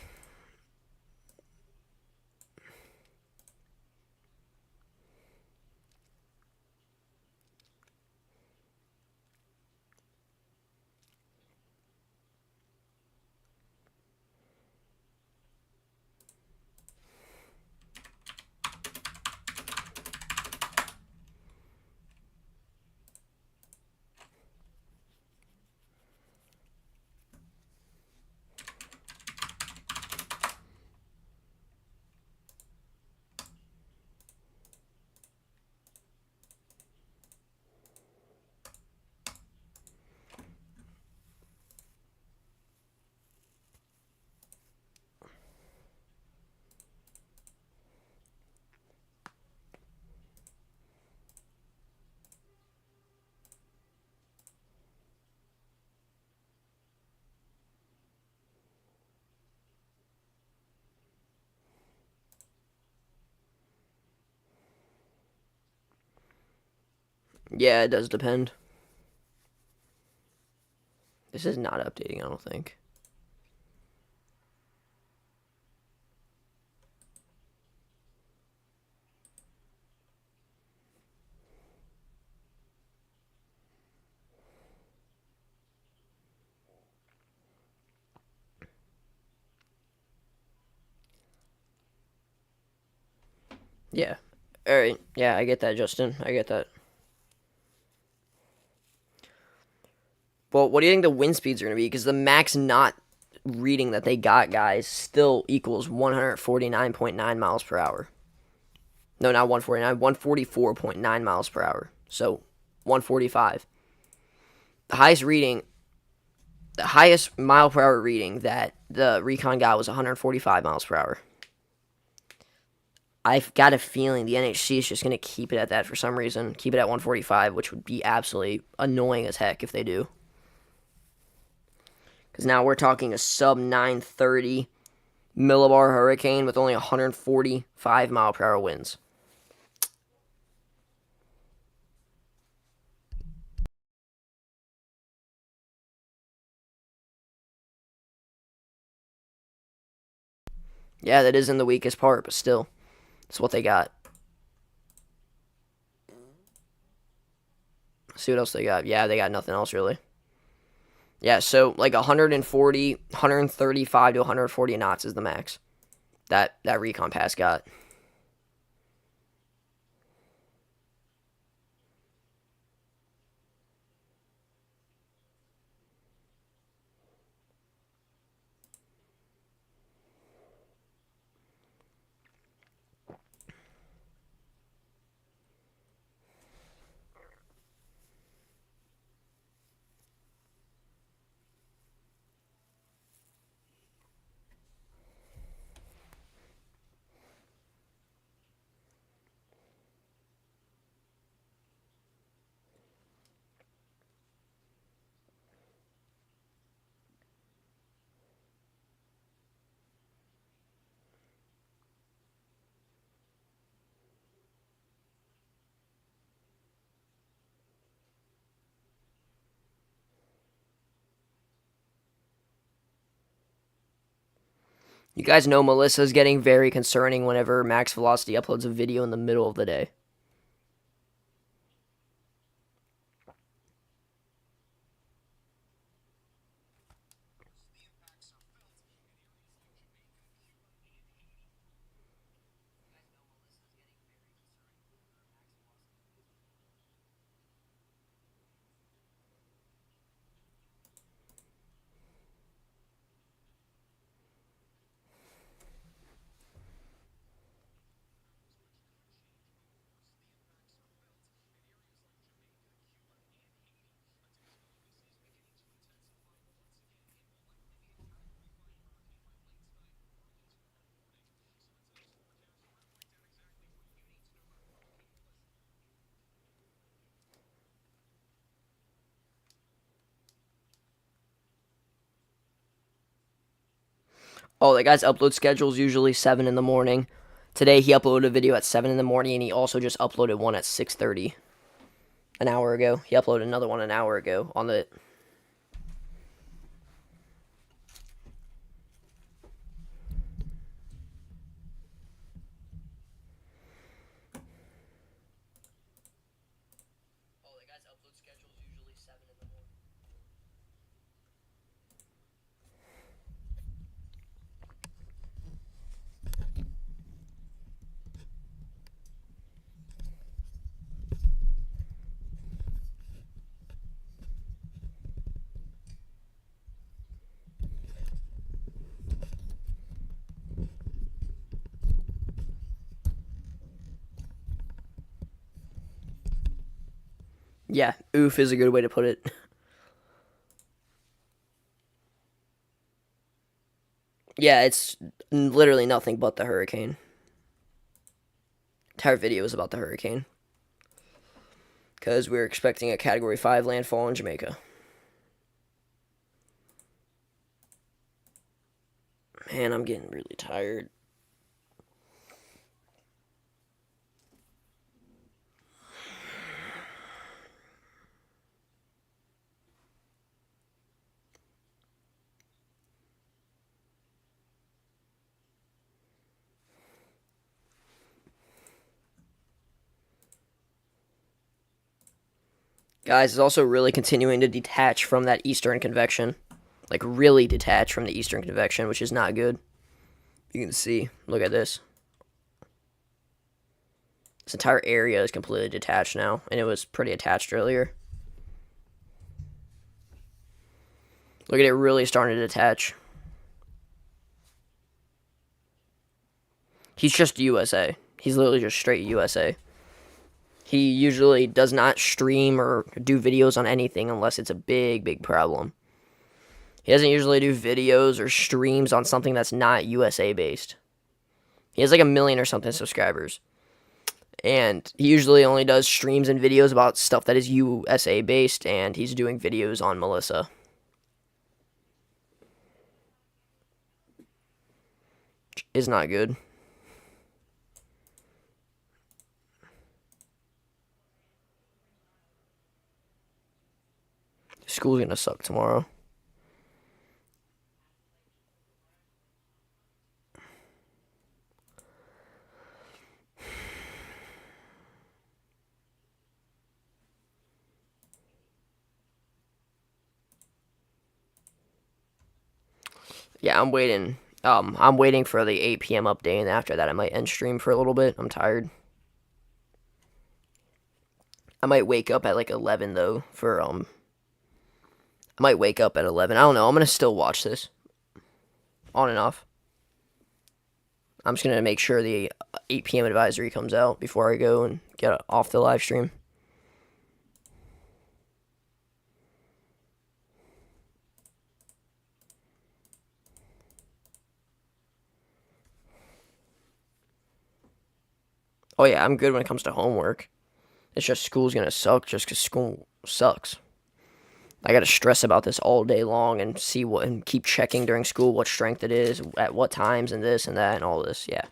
Yeah, it does depend. This is not updating, I don't think. Yeah. Alright. Yeah, I get that, Justin. I get that. Well, what do you think the wind speeds are going to be? Because the max not reading that they got, guys, still equals 149.9 miles per hour. No, not 149, 144.9 miles per hour. So 145. The highest reading, the highest mile per hour reading that the recon got was 145 miles per hour. I've got a feeling the NHC is just going to keep it at that for some reason. Keep it at 145, which would be absolutely annoying as heck if they do. Because now we're talking a sub 930 millibar hurricane with only 145 mile per hour winds. Yeah, that isn't the weakest part, but still, it's what they got. See what else they got. Yeah, they got nothing else really. Yeah, so like 140, 135 to 140 knots is the max. that recon pass got. You guys know Melissa's getting very concerning whenever Max Velocity uploads a video in the middle of the day. Oh, that guy's upload schedule is usually 7 in the morning. Today he uploaded a video at 7 in the morning, and he also just uploaded one at 6:30 an hour ago. He uploaded another one an hour ago on the... Oh, that guy's upload schedule is usually 7 in the morning. Yeah, oof is a good way to put it. Yeah, it's literally nothing but the hurricane. Entire video is about the hurricane. Because we're expecting a Category 5 landfall in Jamaica. Man, I'm getting really tired. Guys, it's also really continuing to detach from that eastern convection. Like, really detach from the eastern convection, which is not good. You can see. Look at this. This entire area is completely detached now, and it was pretty attached earlier. Look at it really starting to detach. He's just USA. He's literally just straight USA. He usually does not stream or do videos on anything unless it's a big, big problem. He doesn't usually do videos or streams on something that's not USA based. He has like 1 million or something subscribers. And he usually only does streams and videos about stuff that is USA based, and he's doing videos on Melissa. Is not good. School's gonna suck tomorrow. Yeah, I'm waiting. I'm waiting for the 8 p.m. update, and after that I might end stream for a little bit. I'm tired. I might wake up at like 11 though for I might wake up at 11. I don't know. I'm gonna still watch this on and off. I'm just gonna make sure the 8 p.m. advisory comes out before I go and get off the live stream. Oh yeah, I'm good when it comes to homework. It's just school's gonna suck just because school sucks. I gotta stress about this all day long and see what and keep checking during school what strength it is, at what times, and this and that and all this. Yeah.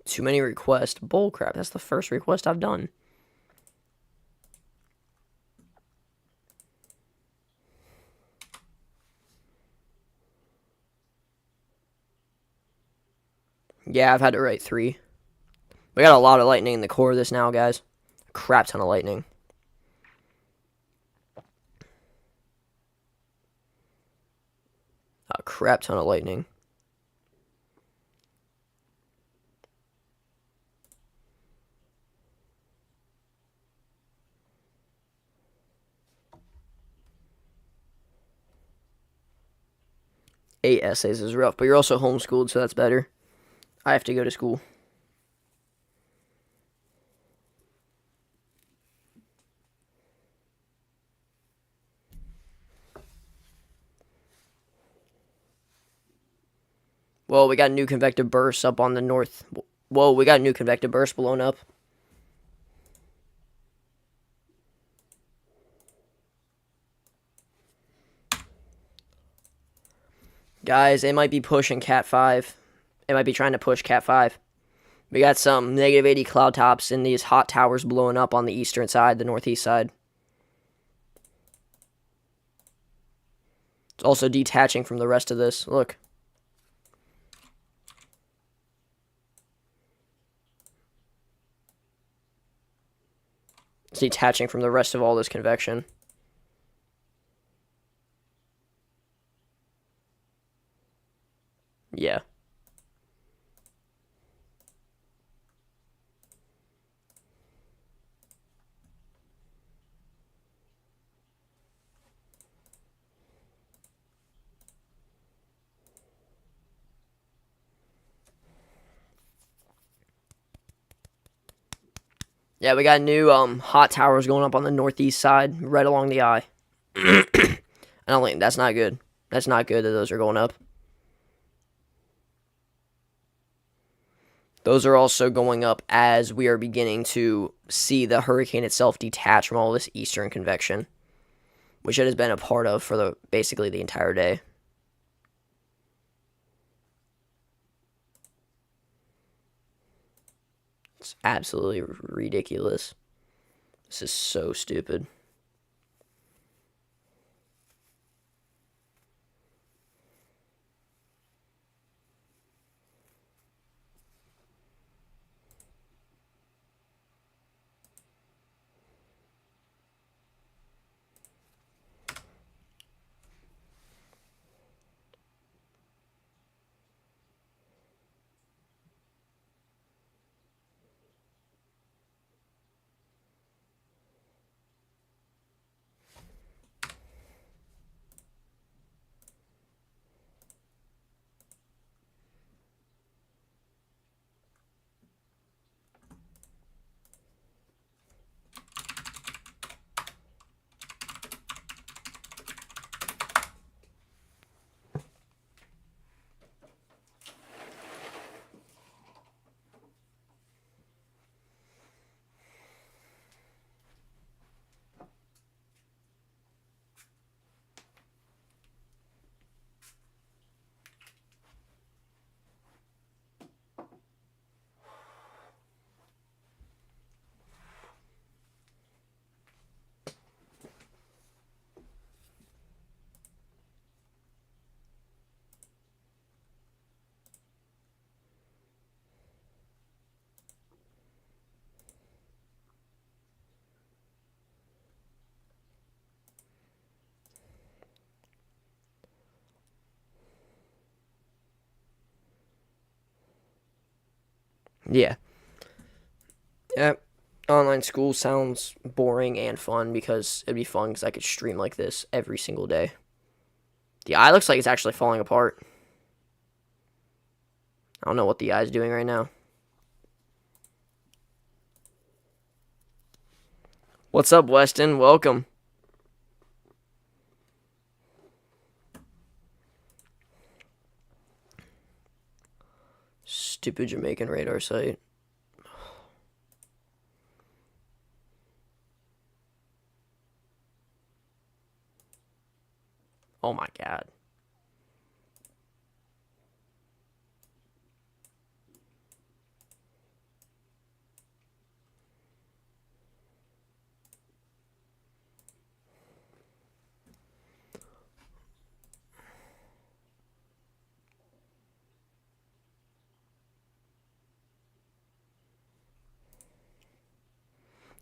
Too many requests. Bullcrap. That's the first request I've done. Yeah, I've had to write 3. We got a lot of lightning in the core of this now, guys. A crap ton of lightning. A crap ton of lightning. Eight essays is rough, but you're also homeschooled, so that's better. I have to go to school. Whoa, we got new convective bursts up on the north. Whoa, we got new convective bursts blown up. Guys, they might be pushing Cat 5. They might be trying to push Cat 5. We got some negative 80 cloud tops and these hot towers blowing up on the eastern side, the northeast side. It's also detaching from the rest of this. Look. It's detaching from the rest of all this convection. Yeah. Yeah, we got new hot towers going up on the northeast side, right along the eye. I don't think that's not good. That's not good that those are going up. Those are also going up as we are beginning to see the hurricane itself detach from all this eastern convection, which it has been a part of for basically the entire day. It's absolutely ridiculous. This is so stupid. Yeah. Yeah. Online school sounds boring and fun because it'd be fun because I could stream like this every single day. The eye looks like it's actually falling apart. I don't know what the eye's doing right now. What's up, Weston? Welcome. Stupid Jamaican radar site. Oh my god.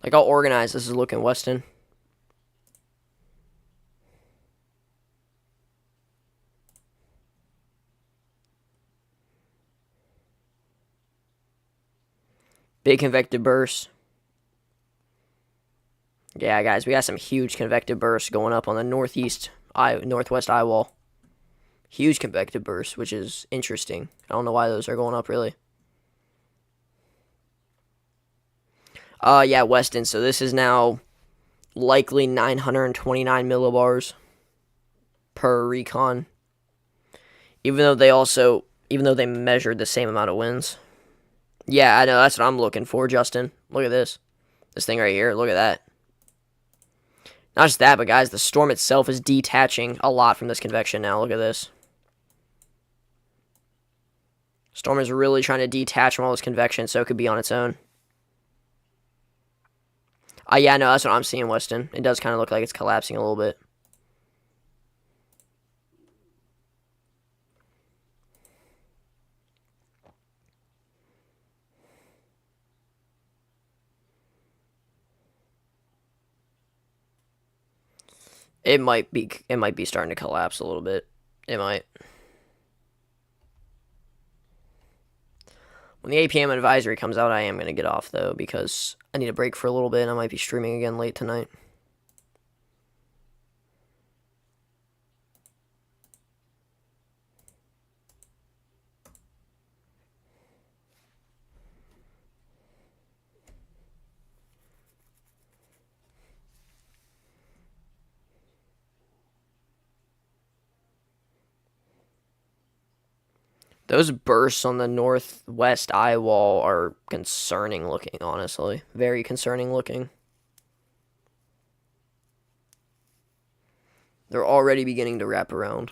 Like, how organized this is looking, Weston. Big convective bursts. Yeah, guys, we got some huge convective bursts going up on the northwest eye wall. Huge convective bursts, which is interesting. I don't know why those are going up, really. Yeah, Weston. So this is now likely 929 millibars per recon. Even though they measured the same amount of winds. Yeah, I know. That's what I'm looking for, Justin. Look at this. This thing right here. Look at that. Not just that, but guys, the storm itself is detaching a lot from this convection now. Look at this. Storm is really trying to detach from all this convection so it could be on its own. Yeah, no, that's what I'm seeing, Weston. It does kind of look like it's collapsing a little bit. It might be starting to collapse a little bit. It might. When the 8 p.m. advisory comes out, I am going to get off, though, because I need a break for a little bit, and I might be streaming again late tonight. Those bursts on the northwest eye wall are concerning looking, honestly. Very concerning looking. They're already beginning to wrap around.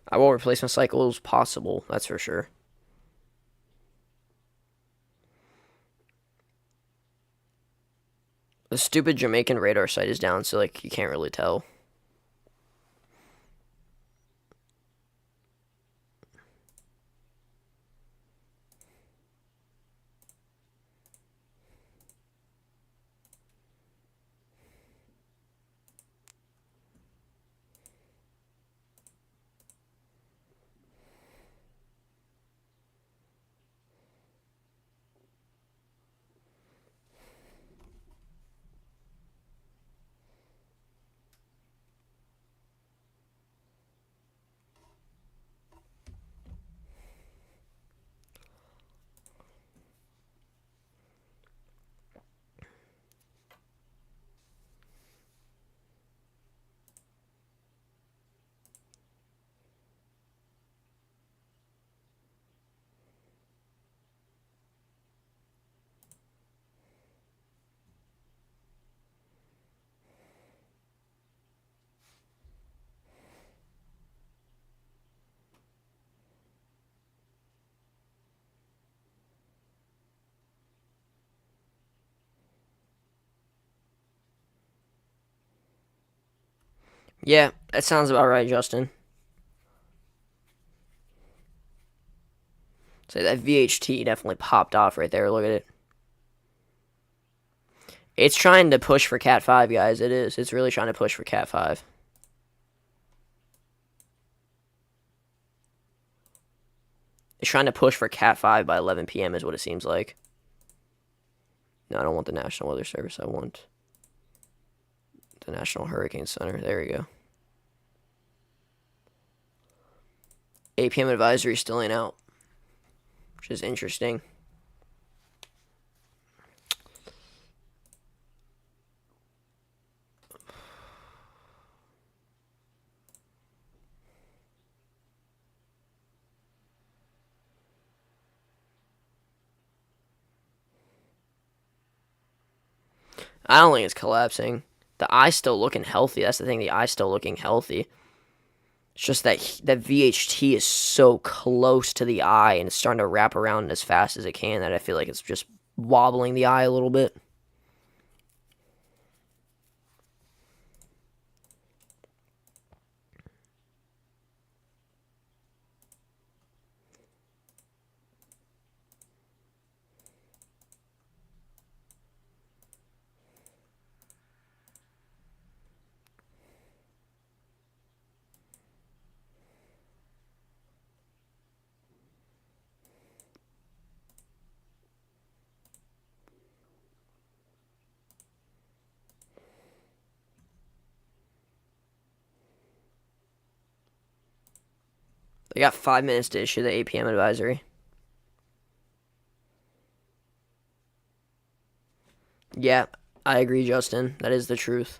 I will replacement cycle as possible, that's for sure. The stupid Jamaican radar site is down, so like you can't really tell. Yeah, that sounds about right, Justin. So that VHT definitely popped off right there. Look at it. It's trying to push for Cat 5, guys. It is. It's really trying to push for Cat 5. It's trying to push for Cat 5 by 11 p.m. is what it seems like. No, I don't want the National Weather Service. I want the National Hurricane Center. There we go. 8 p.m. advisory still ain't out, which is interesting. I don't think it's collapsing. The eye's still looking healthy. That's the thing. The eye's still looking healthy. It's just that VHT is so close to the eye and it's starting to wrap around as fast as it can that I feel like it's just wobbling the eye a little bit. They got 5 minutes to issue the 8 p.m. advisory. Yeah, I agree, Justin. That is the truth.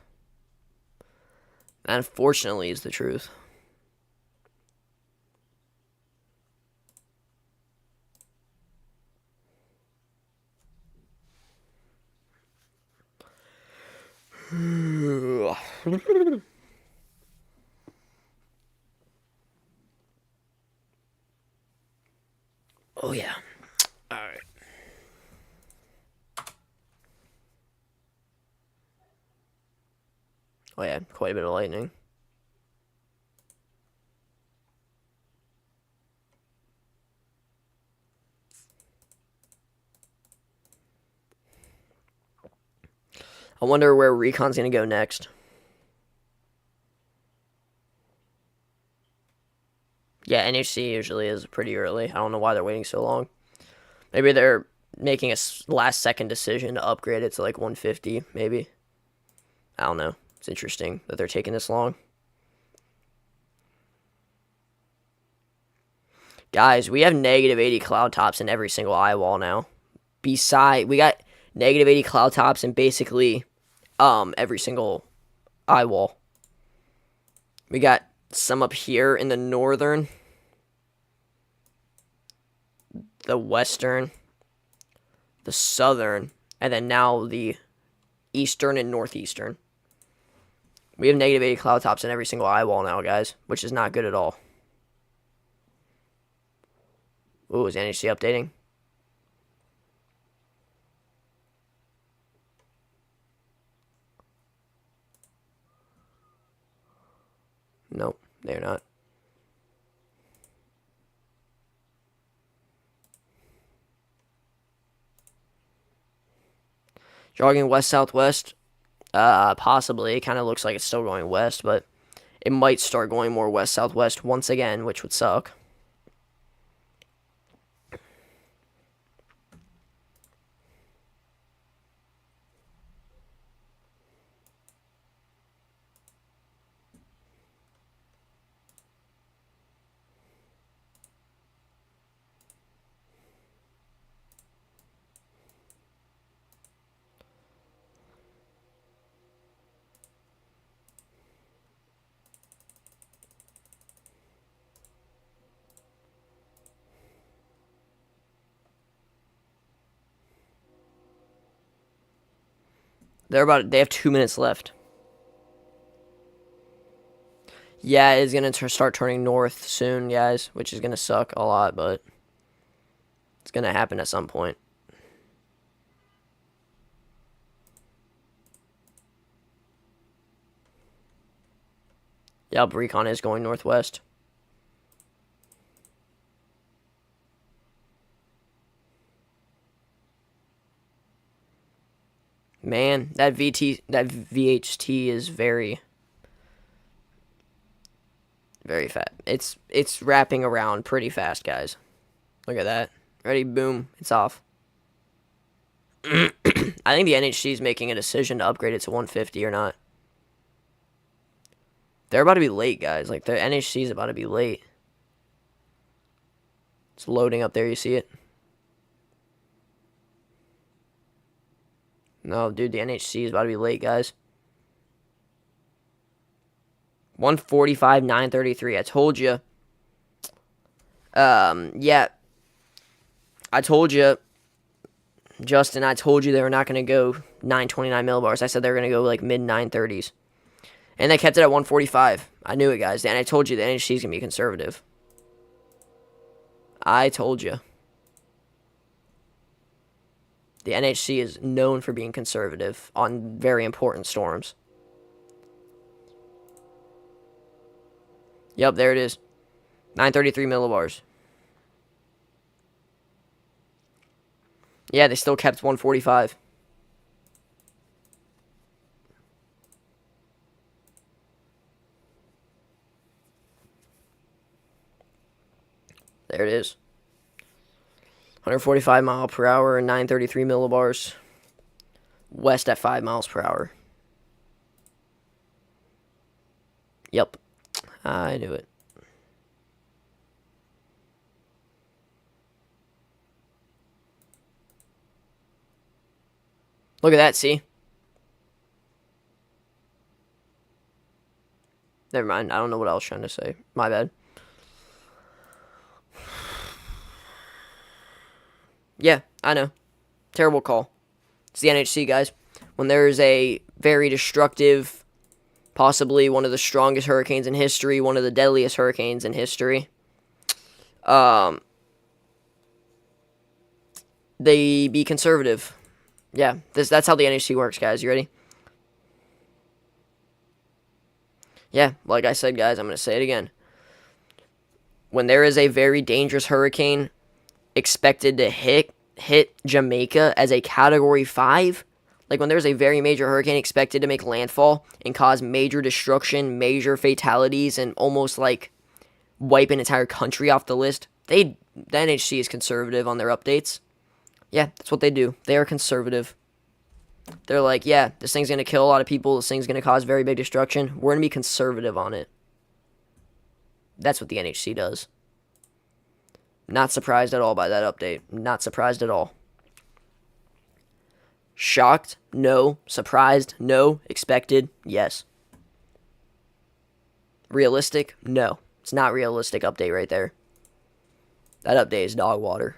That unfortunately is the truth. Oh, yeah. All right. Oh, yeah. Quite a bit of lightning. I wonder where Recon's going to go next. Yeah, NHC usually is pretty early. I don't know why they're waiting so long. Maybe they're making a last-second decision to upgrade it to like 150, maybe. I don't know. It's interesting that they're taking this long. Guys, we have negative 80 cloud tops in every single eye wall now. We got negative 80 cloud tops in basically every single eye wall. We got some up here in the northern, the western, the southern, and then now the eastern and northeastern. We have negative 80 cloud tops in every single eye wall now, guys, which is not good at all. Ooh, is NHC updating? Nope, they're not. Jogging west-southwest? Possibly. It kind of looks like it's still going west, but it might start going more west-southwest once again, which would suck. They have 2 minutes left. Yeah, it's going to start turning north soon, guys, which is going to suck a lot, but it's going to happen at some point. Yep, Recon is going northwest. Man, that VHT is very, very fat. It's wrapping around pretty fast, guys. Look at that. Ready? Boom. It's off. I think the NHC is making a decision to upgrade it to 150 or not. They're about to be late, guys. Like, the NHC is about to be late. It's loading up there. You see it? No, dude, the NHC is about to be late, guys. 145, 933. I told you. Yeah. I told you, Justin, I told you they were not going to go 929 millibars. I said they were going to go like mid 930s. And they kept it at 145. I knew it, guys. And I told you the NHC is going to be conservative. I told you. The NHC is known for being conservative on very important storms. Yep, there it is. 933 millibars. Yeah, they still kept 145. There it is. 145 mile per hour and 933 millibars. West at 5 miles per hour. Yep. I knew it. Look at that, see? Never mind. I don't know what I was trying to say. My bad. Yeah, I know. Terrible call. It's the NHC, guys. When there's a very destructive, possibly one of the strongest hurricanes in history, one of the deadliest hurricanes in history, they be conservative. Yeah, that's how the NHC works, guys. You ready? Yeah, like I said, guys, I'm going to say it again. When there is a very dangerous hurricane expected to hit Jamaica as a Category 5, like when there's a very major hurricane expected to make landfall and cause major destruction, major fatalities, and almost like wipe an entire country off the list, the NHC is conservative on their updates. Yeah, that's what they do. They are conservative. They're like, yeah, this thing's going to kill a lot of people. This thing's going to cause very big destruction. We're going to be conservative on it. That's what the NHC does. Not surprised at all by that update. Not surprised at all. Shocked? No. Surprised? No. Expected? Yes. Realistic? No. It's not realistic update right there. That update is dog water.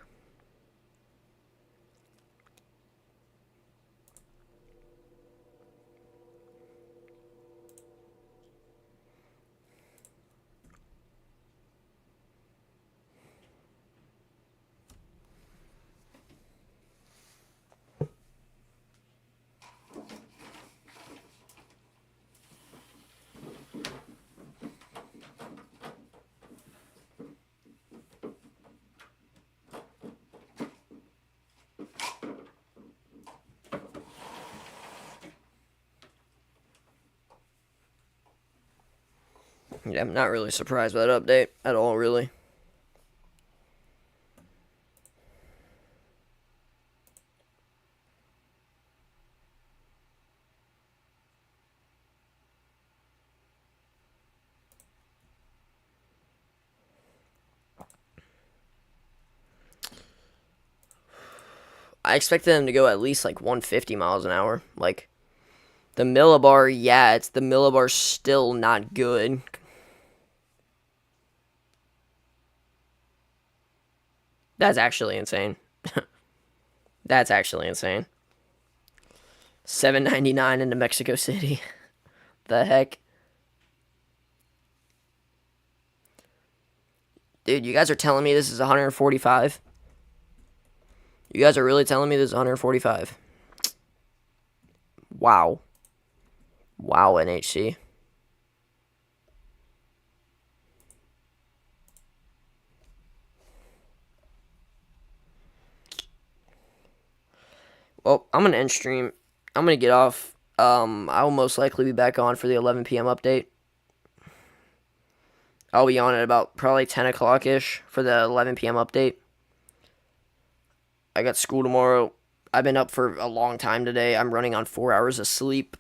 Yeah, I'm not really surprised by that update at all, really. I expected them to go at least like 150 miles an hour. Like, the millibar, yeah, the millibar's still not good. That's actually insane. That's actually insane. 799 into Mexico City. The heck? Dude, you guys are telling me this is 145? You guys are really telling me this is 145? Wow. Wow, NHC. Well, I'm going to end stream. I'm going to get off. I will most likely be back on for the 11 p.m. update. I'll be on at about probably 10 o'clock-ish for the 11 p.m. update. I got school tomorrow. I've been up for a long time today. I'm running on 4 hours of sleep.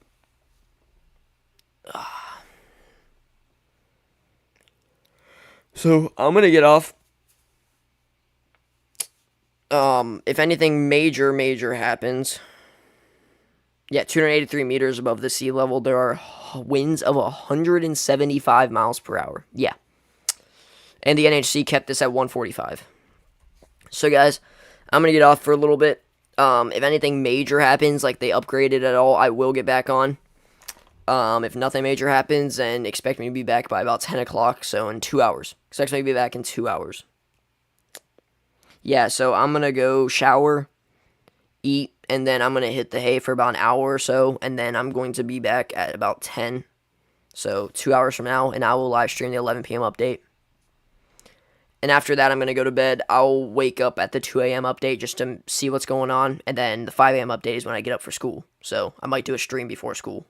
So I'm gonna get off. If anything major happens, yeah, 283 meters above the sea level, there are winds of 175 miles per hour. Yeah, and the NHC kept this at 145. So guys, I'm gonna get off for a little bit. If anything major happens, like they upgraded at all, I will get back on. If nothing major happens, then expect me to be back by about 10 o'clock, so in 2 hours. Expect me to be back in 2 hours. Yeah, so I'm going to go shower, eat, and then I'm going to hit the hay for about an hour or so, and then I'm going to be back at about 10. So 2 hours from now, and I will live stream the 11 p.m. update. And after that, I'm going to go to bed. I'll wake up at the 2 a.m. update just to see what's going on, and then the 5 a.m. update is when I get up for school. So I might do a stream before school.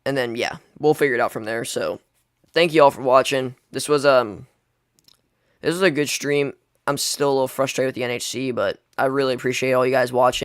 And then, yeah, we'll figure it out from there. So, thank you all for watching. This was a good stream. I'm still a little frustrated with the NHC, but I really appreciate all you guys watching.